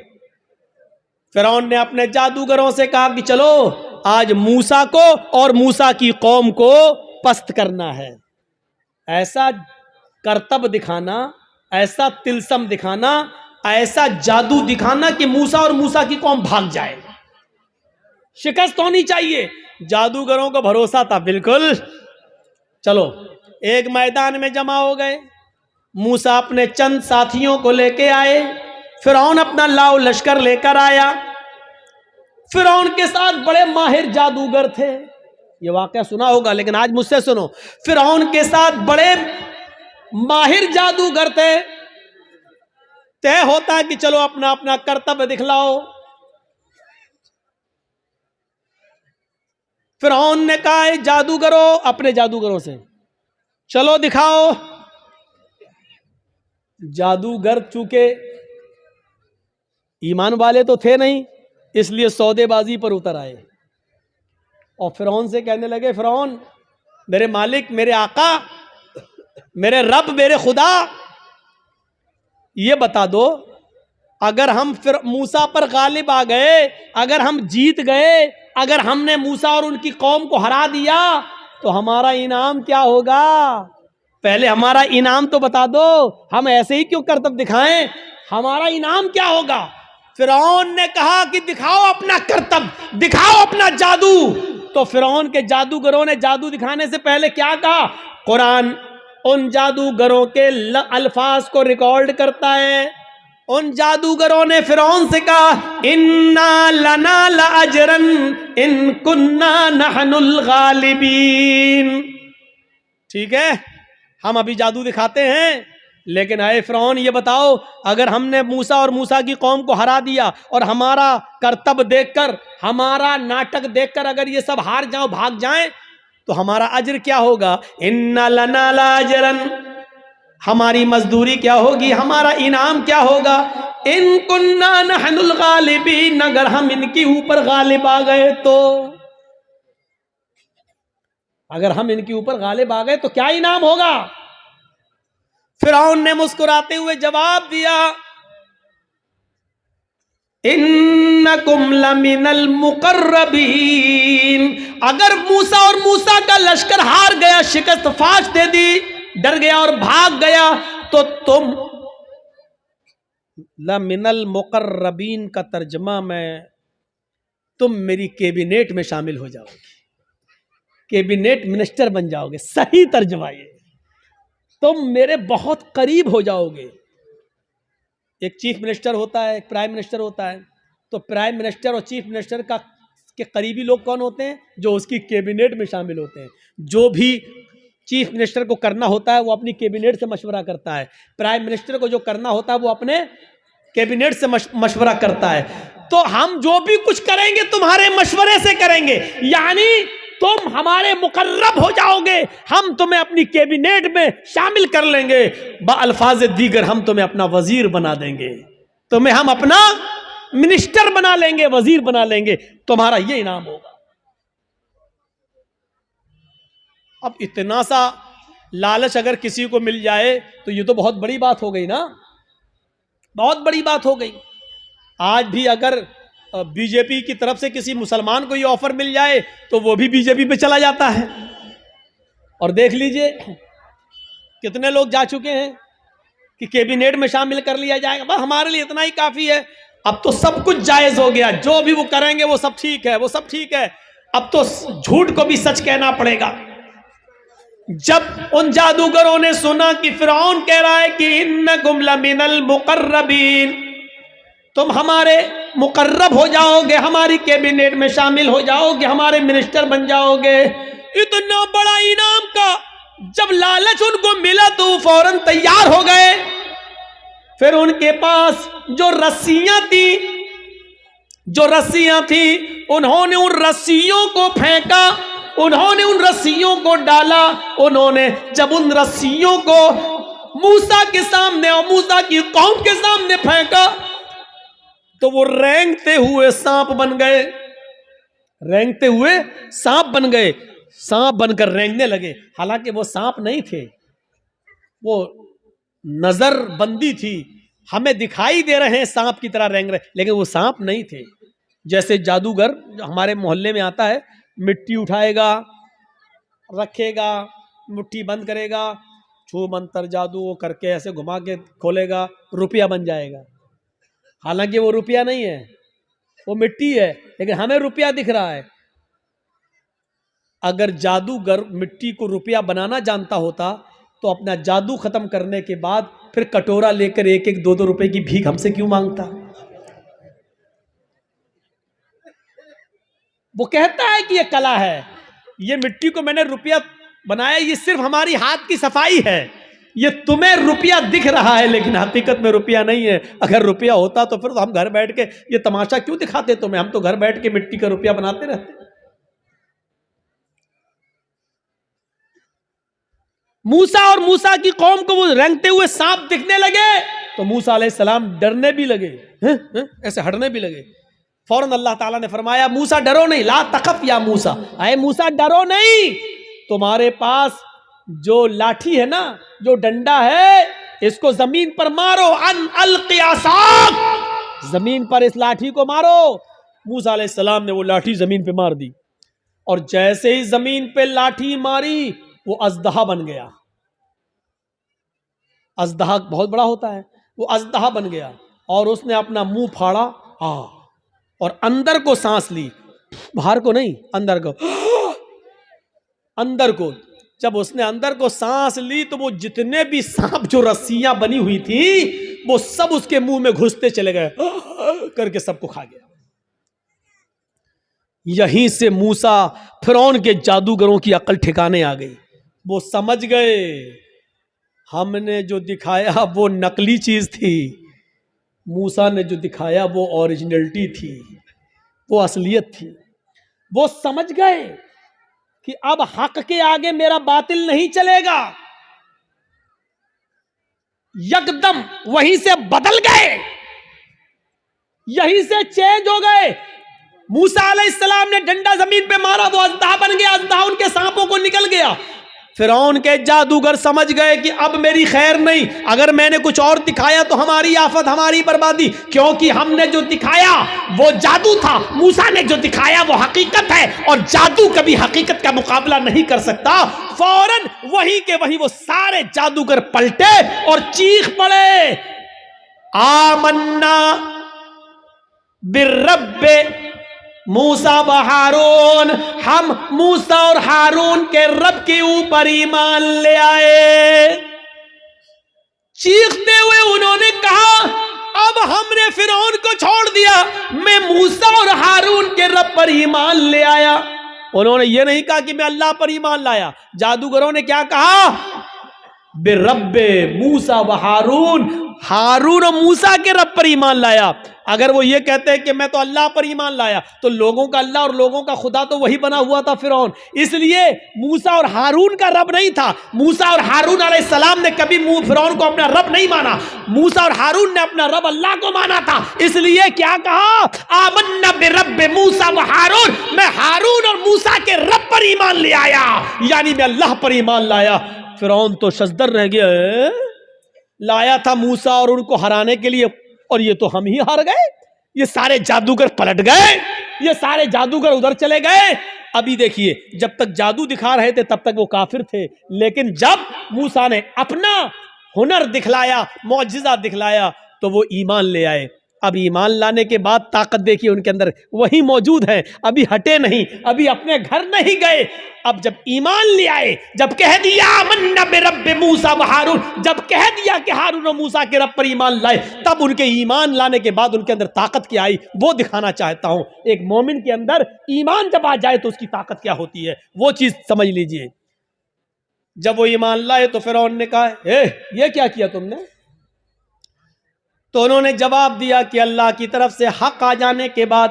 فرعون نے اپنے جادوگروں سے کہا کہ چلو آج موسیٰ کو اور موسیٰ کی قوم کو پست کرنا ہے. ایسا کرتب دکھانا, ایسا تلسم دکھانا, ایسا جادو دکھانا کہ موسیٰ اور موسیٰ کی قوم بھاگ جائے. شکست ہونی چاہیے. جادوگروں کو بھروسہ تھا بالکل. چلو ایک میدان میں جمع ہو گئے. موسیٰ اپنے چند ساتھیوں کو لے کے آئے, فرعون اپنا لاؤ لشکر لے کر آیا. فرعون کے ساتھ بڑے ماہر جادوگر تھے. یہ واقعہ سنا ہوگا لیکن آج مجھ سے سنو. فرعون کے ساتھ بڑے ماہر جادوگر تھے. طے ہوتا ہے کہ چلو اپنا اپنا کرتب دکھلاؤ. فرعون نے کہا جادوگروں اپنے جادوگروں سے چلو دکھاؤ. جادوگر چونکہ ایمان والے تو تھے نہیں, اس لیے سودے بازی پر اتر آئے اور فرعون سے کہنے لگے فرعون میرے مالک میرے آقا میرے رب میرے خدا یہ بتا دو اگر ہم موسیٰ پر غالب آ گئے اگر ہم جیت گئے اگر ہم نے موسیٰ اور ان کی قوم کو ہرا دیا تو ہمارا انعام کیا ہوگا پہلے ہمارا انعام تو بتا دو ہم ایسے ہی کیوں کرتب دکھائیں ہمارا انعام کیا ہوگا فرعون نے کہا کہ دکھاؤ اپنا کرتب دکھاؤ اپنا جادو تو فرعون کے جادوگروں نے جادو دکھانے سے پہلے کیا کہا قرآن ان جادوگروں کے الفاظ کو ریکارڈ کرتا ہے ان جادوگروں نے فرعون سے کہا انا لنا لاجرا ان کننا نحن الغالبین ٹھیک ہے ہم ابھی جادو دکھاتے ہیں لیکن اے فرعون یہ بتاؤ اگر ہم نے موسیٰ اور موسیٰ کی قوم کو ہرا دیا اور ہمارا کرتب دیکھ کر ہمارا ناٹک دیکھ کر اگر یہ سب ہار جاؤ بھاگ جائیں تو ہمارا اجر کیا ہوگا انا لنا لاجرا ہماری مزدوری کیا ہوگی ہمارا انعام کیا ہوگا ان کننا نحن الغالبین اگر ہم ان کی اوپر غالب آ گئے تو اگر ہم ان کے اوپر غالب آ گئے تو کیا انعام ہوگا فرعون نے مسکراتے ہوئے جواب دیا انکم لمن المقربین اگر موسیٰ اور موسیٰ کا لشکر ہار گیا شکست فاش دے دی ڈر گیا اور بھاگ گیا تو تم لمن المقربین کا ترجمہ میں تم میری کیبنیٹ میں شامل ہو جاؤ گے کیبنیٹ منسٹر بن جاؤ گے صحیح ترجمہ یہ تم میرے بہت قریب ہو جاؤ گے ایک چیف منسٹر ہوتا ہے ایک پرائم منسٹر ہوتا ہے تو پرائم منسٹر اور چیف منسٹر کے قریبی لوگ کون ہوتے ہیں جو اس کی کیبنیٹ میں شامل ہوتے ہیں جو بھی چیف منسٹر کو کرنا ہوتا ہے وہ اپنی کیبنیٹ سے مشورہ کرتا ہے پرائم منسٹر کو جو کرنا ہوتا ہے وہ اپنے کیبنیٹ سے مشورہ کرتا ہے تو ہم جو بھی کچھ کریں گے تمہارے مشورے سے کریں گے یعنی تم ہمارے مقرب ہو جاؤ گے ہم تمہیں اپنی کیبنیٹ میں شامل کر لیں گے بالفاظ دیگر ہم تمہیں اپنا وزیر بنا دیں گے تمہیں ہم اپنا منسٹر بنا لیں گے وزیر بنا لیں گے تمہارا یہ انعام ہوگا اب اتنا سا لالچ اگر کسی کو مل جائے تو یہ تو بہت بڑی بات ہو گئی نا بہت بڑی بات ہو گئی آج بھی اگر بی جے پی کی طرف سے کسی مسلمان کو یہ آفر مل جائے تو وہ بھی بی جے پی پہ چلا جاتا ہے اور دیکھ لیجئے کتنے لوگ جا چکے ہیں کہ کیبنیٹ میں شامل کر لیا جائے گا بس ہمارے لیے اتنا ہی کافی ہے اب تو سب کچھ جائز ہو گیا جو بھی وہ کریں گے وہ سب ٹھیک ہے وہ سب ٹھیک ہے اب تو جھوٹ کو بھی سچ کہنا پڑے گا جب ان جادوگروں نے سنا کہ فرعون کہہ رہا ہے کہ انکم لمن المقربین تم ہمارے مقرب ہو جاؤ گے ہماری کیبنیٹ میں شامل ہو جاؤ گے ہمارے منسٹر بن جاؤ گے اتنا بڑا انعام کا جب لالچ ان کو ملا تو وہ فوراً تیار ہو گئے پھر ان کے پاس جو رسیاں تھیں انہوں نے ان رسیوں کو پھینکا انہوں نے ان رسیوں کو ڈالا انہوں نے جب ان رسیوں کو موسیٰ کے سامنے اور موسیٰ کی قوم کے سامنے پھینکا تو وہ رینگتے ہوئے سانپ بن گئے رینگتے ہوئے سانپ بن گئے سانپ بن کر رینگنے لگے حالانکہ وہ سانپ نہیں تھے وہ نظر بندی تھی ہمیں دکھائی دے رہے ہیں سانپ کی طرح رینگ رہے لیکن وہ سانپ نہیں تھے جیسے جادوگر جو ہمارے محلے میں آتا ہے مٹی اٹھائے گا رکھے گا مٹھی بند کرے گا چھو منتر جادو وہ کر کے ایسے گھما کے کھولے گا روپیہ بن جائے گا حالانکہ وہ روپیہ نہیں ہے وہ مٹی ہے لیکن ہمیں روپیہ دکھ رہا ہے اگر جادوگر مٹی کو روپیہ بنانا جانتا ہوتا تو اپنا جادو ختم کرنے کے بعد پھر کٹورا لے کر ایک ایک دو دو روپے کی بھیک ہم سے کیوں مانگتا وہ کہتا ہے کہ یہ کلا ہے یہ مٹی کو میں نے روپیہ بنایا یہ صرف ہماری ہاتھ کی صفائی ہے یہ تمہیں روپیہ دکھ رہا ہے لیکن حقیقت میں روپیہ نہیں ہے اگر روپیہ ہوتا تو پھر ہم گھر بیٹھ کے یہ تماشا کیوں دکھاتے تمہیں ہم تو گھر بیٹھ کے مٹی کا روپیہ بناتے رہتے موسیٰ اور موسیٰ کی قوم کو وہ رینگتے ہوئے سانپ دکھنے لگے تو موسیٰ علیہ السلام ڈرنے بھی لگے ایسے ہٹنے بھی لگے فوراً اللہ تعالیٰ نے فرمایا موسیٰ ڈرو نہیں، لا تخف یا موسیٰ، اے موسیٰ ڈرو نہیں، تمہارے پاس جو لاٹھی ہے نا، جو ڈنڈا ہے، اس کو زمین پر مارو، ان القی عصاک، زمین پر اس لاٹھی کو مارو۔ موسیٰ علیہ السلام نے وہ لاٹھی زمین پہ مار دی، اور جیسے ہی زمین پہ لاٹھی ماری وہ اژدہا بن گیا۔ اژدہا بہت بڑا ہوتا ہے، وہ اژدہا بن گیا، اور اس نے اپنا منہ پھاڑا اور اندر کو سانس لی، باہر کو نہیں، اندر کو، اندر کو۔ جب اس نے اندر کو سانس لی تو وہ جتنے بھی سانپ جو رسیاں بنی ہوئی تھی وہ سب اس کے منہ میں گھستے چلے گئے، کر کے سب کو کھا گیا۔ یہیں سے موسیٰ فرعون کے جادوگروں کی عقل ٹھکانے آ گئی، وہ سمجھ گئے ہم نے جو دکھایا وہ نقلی چیز تھی، موسیٰ نے جو دکھایا وہ اوریجنلٹی تھی، وہ اصلیت تھی۔ وہ سمجھ گئے کہ اب حق کے آگے میرا باطل نہیں چلے گا، یکدم وہیں سے بدل گئے، یہیں سے چینج ہو گئے۔ موسیٰ علیہ السلام نے ڈنڈا زمین پہ مارا، وہ اژدہا بن گیا، اژدہا ان کے سانپوں کو نکل گیا۔ فرعون کے جادوگر سمجھ گئے کہ اب میری خیر نہیں، اگر میں نے کچھ اور دکھایا تو ہماری آفت، ہماری بربادی، کیونکہ ہم نے جو دکھایا وہ جادو تھا، موسیٰ نے جو دکھایا وہ حقیقت ہے، اور جادو کبھی حقیقت کا مقابلہ نہیں کر سکتا۔ فوراً وہی کے وہی وہ سارے جادوگر پلٹے اور چیخ پڑے، آمنا بالرب موسیٰ و ہارون، ہم موسیٰ اور ہارون کے رب کے اوپر ایمان لے آئے۔ چیختے ہوئے انہوں نے کہا اب ہم نے فرعون کو چھوڑ دیا، میں موسیٰ اور ہارون کے رب پر ایمان لے آیا۔ انہوں نے یہ نہیں کہا کہ میں اللہ پر ایمان لایا، جادوگروں نے کیا کہا؟ برب موسیٰ و ہارون، ہارون اور موسیٰ کے رب پر ایمان لایا۔ اگر وہ یہ کہتے ہیں کہ میں تو اللہ پر ایمان لایا تو لوگوں کا اللہ اور لوگوں کا خدا تو وہی بنا ہوا تھا فرعون، اس لیے موسیٰ اور ہارون کا رب نہیں تھا۔ موسیٰ اور ہارون علیہ السلام نے کبھی فرعون کو اپنا رب نہیں مانا، موسیٰ اور ہارون نے اپنا رب اللہ کو مانا تھا، اس لیے کیا کہا؟ آمنا برب موسیٰ و ہارون، میں ہارون اور موسیٰ کے رب پر ایمان لے آیا، یعنی میں اللہ پر ایمان لایا۔ فرعون تو شزدر رہ گیا، لایا تھا موسیٰ اور ان کو ہرانے کے لیے، اور یہ تو ہم ہی ہار گئے، یہ سارے جادوگر پلٹ گئے، یہ سارے جادوگر ادھر چلے گئے۔ ابھی دیکھیے جب تک جادو دکھا رہے تھے تب تک وہ کافر تھے، لیکن جب موسیٰ نے اپنا ہنر دکھلایا، معجزہ دکھلایا تو وہ ایمان لے آئے۔ اب ایمان لانے کے بعد طاقت دیکھیے ان کے اندر وہی موجود ہے، ابھی ہٹے نہیں، ابھی اپنے گھر نہیں گئے۔ اب جب ایمان لے آئے، جب کہہ دیا آمنا برب موسیٰ و ہارون، جب کہہ دیا کہ ہارون و موسیٰ کے رب پر ایمان لائے، تب ان کے ایمان لانے کے بعد ان کے اندر طاقت کیا آئی وہ دکھانا چاہتا ہوں۔ ایک مومن کے اندر ایمان جب آ جائے تو اس کی طاقت کیا ہوتی ہے وہ چیز سمجھ لیجئے۔ جب وہ ایمان لائے تو فرعون نے کہا یہ کیا کیا تم نے؟ تو انہوں نے جواب دیا کہ اللہ کی طرف سے حق آ جانے کے بعد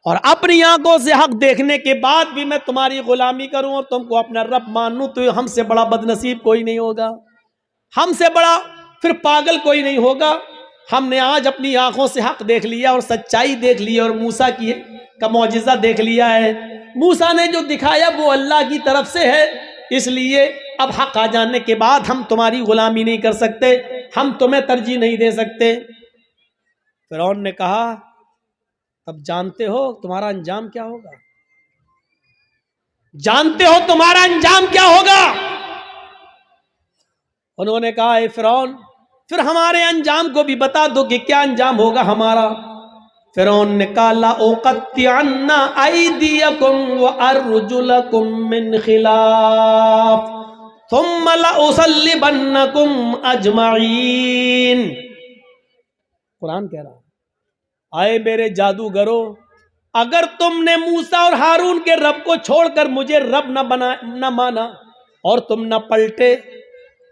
اور اپنی آنکھوں سے حق دیکھنے کے بعد بھی میں تمہاری غلامی کروں اور تم کو اپنا رب مانوں تو ہم سے بڑا بد نصیب کوئی نہیں ہوگا، ہم سے بڑا پھر پاگل کوئی نہیں ہوگا۔ ہم نے آج اپنی آنکھوں سے حق دیکھ لیا اور سچائی دیکھ لی اور موسیٰ کا معجزہ دیکھ لیا ہے، موسیٰ نے جو دکھایا وہ اللہ کی طرف سے ہے، اس لیے اب حق آ جانے کے بعد ہم تمہاری غلامی نہیں کر سکتے، ہم تمہیں ترجیح نہیں دے سکتے۔ فرعون نے کہا اب جانتے ہو تمہارا انجام کیا ہوگا، جانتے ہو تمہارا انجام کیا ہوگا؟ انہوں نے کہا اے فرعون پھر ہمارے انجام کو بھی بتا دو کہ کیا انجام ہوگا ہمارا۔ فرعون نے کہا لَأُقَطِّعَنَّ أَيْدِيَكُمْ وَأَرْجُلَكُمْ مِنْ خِلَافٍ ثُمَّ لَأُصَلِّبَنَّكُمْ أَجْمَعِينَ۔ قرآن کہہ رہا آئے میرے جادوگرو، اگر تم نے موسیٰ اور ہارون کے رب کو چھوڑ کر مجھے رب نہ مانا اور تم نہ پلٹے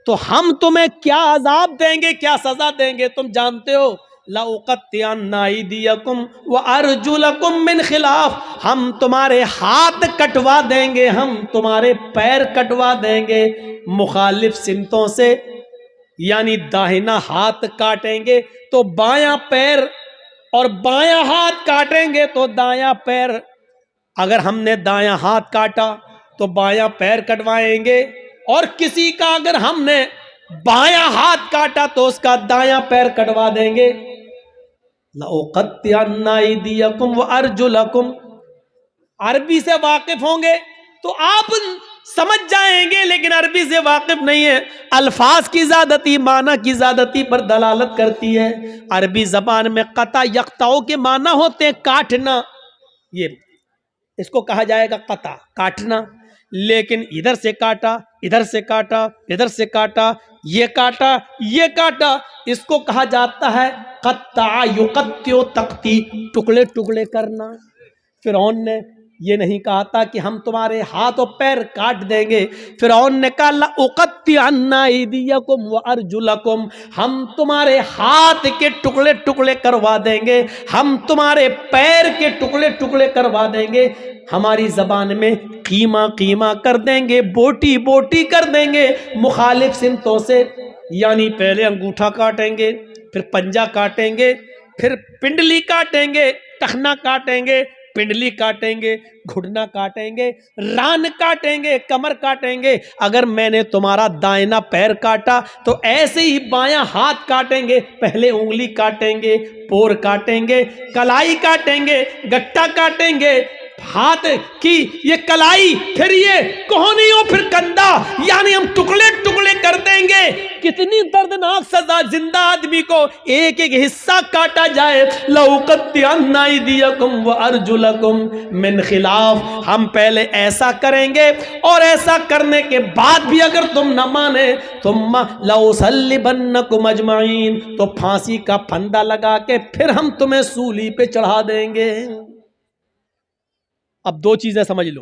تو ہم تمہیں کیا عذاب دیں گے، کیا سزا دیں گے تم جانتے ہو۔ لَأُقَطِّعَنَّ أَيْدِيَكُمْ وَأَرْجُلَكُمْ مِنْ خِلَافٍ، ہم تمہارے ہاتھ کٹوا دیں گے، ہم تمہارے پیر کٹوا دیں گے مخالف سمتوں سے، یعنی داہنا ہاتھ کاٹیں گے تو بایاں پیر اور بایاں ہاتھ کاٹیں گے تو دایاں پیر، اگر ہم نے دایاں ہاتھ کاٹا تو بایاں پیر کٹوائیں گے، اور کسی کا اگر ہم نے بایاں ہاتھ کاٹا تو اس کا دایاں پیر کٹوا دیں گے۔ لَأُقَطِّعَنَّ أَيْدِيَكُمْ وَأَرْجُلَكُمْ، عربی سے واقف ہوں گے تو آپ سمجھ جائیں گے، لیکن عربی سے واقف نہیں ہے، الفاظ کی زیادتی معنی کی زیادتی پر دلالت کرتی ہے۔ عربی زبان میں قطع یقطع کے معنی ہوتے ہیں کاٹنا، یہ اس کو کہا جائے گا قطع، کاٹنا، لیکن ادھر سے کاٹا، ادھر سے کاٹا، ادھر سے کاٹا، یہ کاٹا، یہ کاٹا، اس کو کہا جاتا ہے قطع یقطع تقطیع، ٹکڑے ٹکڑے کرنا۔ فرعون نے یہ نہیں کہا تھا کہ ہم تمہارے ہاتھ و پیر کاٹ دیں گے، فرعون نے کہا لَأُقَطِّعَنَّ أَيْدِيَكُمْ وَأَرْجُلَكُمْ، ہم تمہارے ہاتھ کے ٹکڑے ٹکڑے کروا دیں گے، ہم تمہارے پیر کے ٹکڑے ٹکڑے کروا دیں گے، ہماری زبان میں قیمہ قیمہ کر دیں گے، بوٹی بوٹی کر دیں گے مخالف سمتوں سے، یعنی پہلے انگوٹھا کاٹیں گے، پھر پنجہ کاٹیں گے، پھر پنڈلی کاٹیں گے، ٹخنا کاٹیں گے، پنڈلی کاٹیں گے، گھٹنا کاٹیں گے، ران کاٹیں گے، کمر کاٹیں گے۔ اگر میں نے تمہارا دائنا پیر کاٹا تو ایسے ہی بایاں ہاتھ کاٹیں گے، پہلے انگلی کاٹیں گے، پور کاٹیں گے، کلائی کاٹیں گے، گٹا کاٹیں گے، ہاتھ کی یہ کلائی، پھر یہ کوہنیوں، پھر کندھا، یعنی ہم ٹکڑے ٹکڑے کر دیں گے۔ کتنی دردناک سزا، زندہ آدمی کو ایک ایک حصہ کاٹا جائے۔ لَأُقَطِّعَنَّ أَيْدِيَكُمْ وَأَرْجُلَكُمْ مِنْ خِلَافٍ، ہم پہلے ایسا کریں گے، اور ایسا کرنے کے بعد بھی اگر تم نہ مانے ثُمَّ لَأُصَلِّبَنَّكُمْ أَجْمَعِينَ، تو پھانسی کا پھندا لگا کے پھر ہم تمہیں سولی پہ چڑھا دیں گے۔ اب دو چیزیں سمجھ لو،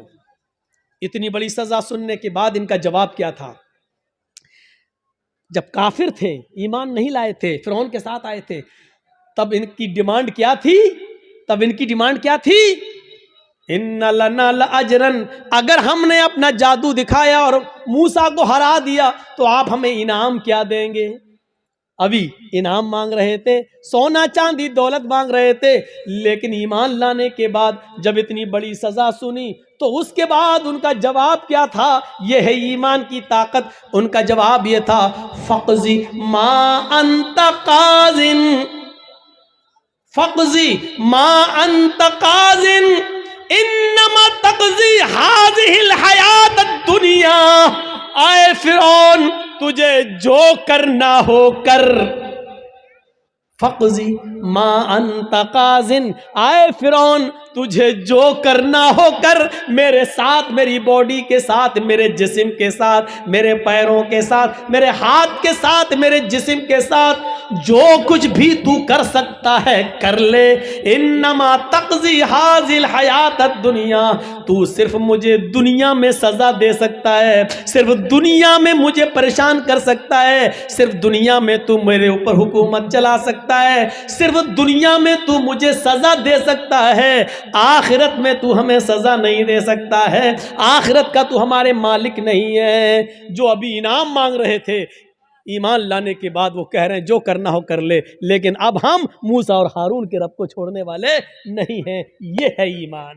اتنی بڑی سزا سننے کے بعد ان کا جواب کیا تھا؟ جب کافر تھے، ایمان نہیں لائے تھے، فرعون کے ساتھ آئے تھے، تب ان کی ڈیمانڈ کیا تھی؟ تب ان کی ڈیمانڈ کیا تھی؟ ان لنا لاجرن، اگر ہم نے اپنا جادو دکھایا اور موسیٰ کو ہرا دیا تو آپ ہمیں انعام کیا دیں گے؟ ابھی انعام مانگ رہے تھے، سونا چاندی دولت مانگ رہے تھے، لیکن ایمان لانے کے بعد جب اتنی بڑی سزا سنی تو اس کے بعد ان کا جواب کیا تھا؟ یہ ہے ایمان کی طاقت۔ ان کا جواب یہ تھا فَقْضِ مَا أَنْتَ قَاضٍ، فَقْضِ مَا أَنْتَ قَاضٍ إِنَّمَا تَقْضِي هَذِهِ الْحَيَاةَ الدُّنْيَا، اے فرعون تجھے جو کرنا ہو کر، فَقْضِ مَا أَنْتَ قَاضٍ، اے فرعون تجھے جو کرنا ہو کر، میرے ساتھ، میری باڈی کے ساتھ، میرے جسم کے ساتھ، میرے پیروں کے ساتھ، میرے ہاتھ کے ساتھ، میرے جسم کے ساتھ جو کچھ بھی تو کر سکتا ہے کر لے۔ انما تقضی هذه الحیات الدنیا، تو صرف مجھے دنیا میں سزا دے سکتا ہے، صرف دنیا میں مجھے پریشان کر سکتا ہے، صرف دنیا میں تو میرے اوپر حکومت چلا سکتا ہے، صرف دنیا میں تو مجھے سزا دے سکتا ہے، آخرت میں تو ہمیں سزا نہیں دے سکتا ہے، آخرت کا تو ہمارے مالک نہیں ہے۔ جو ابھی انعام مانگ رہے تھے، ایمان لانے کے بعد وہ کہہ رہے ہیں جو کرنا ہو کر لے، لیکن اب ہم موسیٰ اور ہارون کے رب کو چھوڑنے والے نہیں ہیں۔ یہ ہے ایمان۔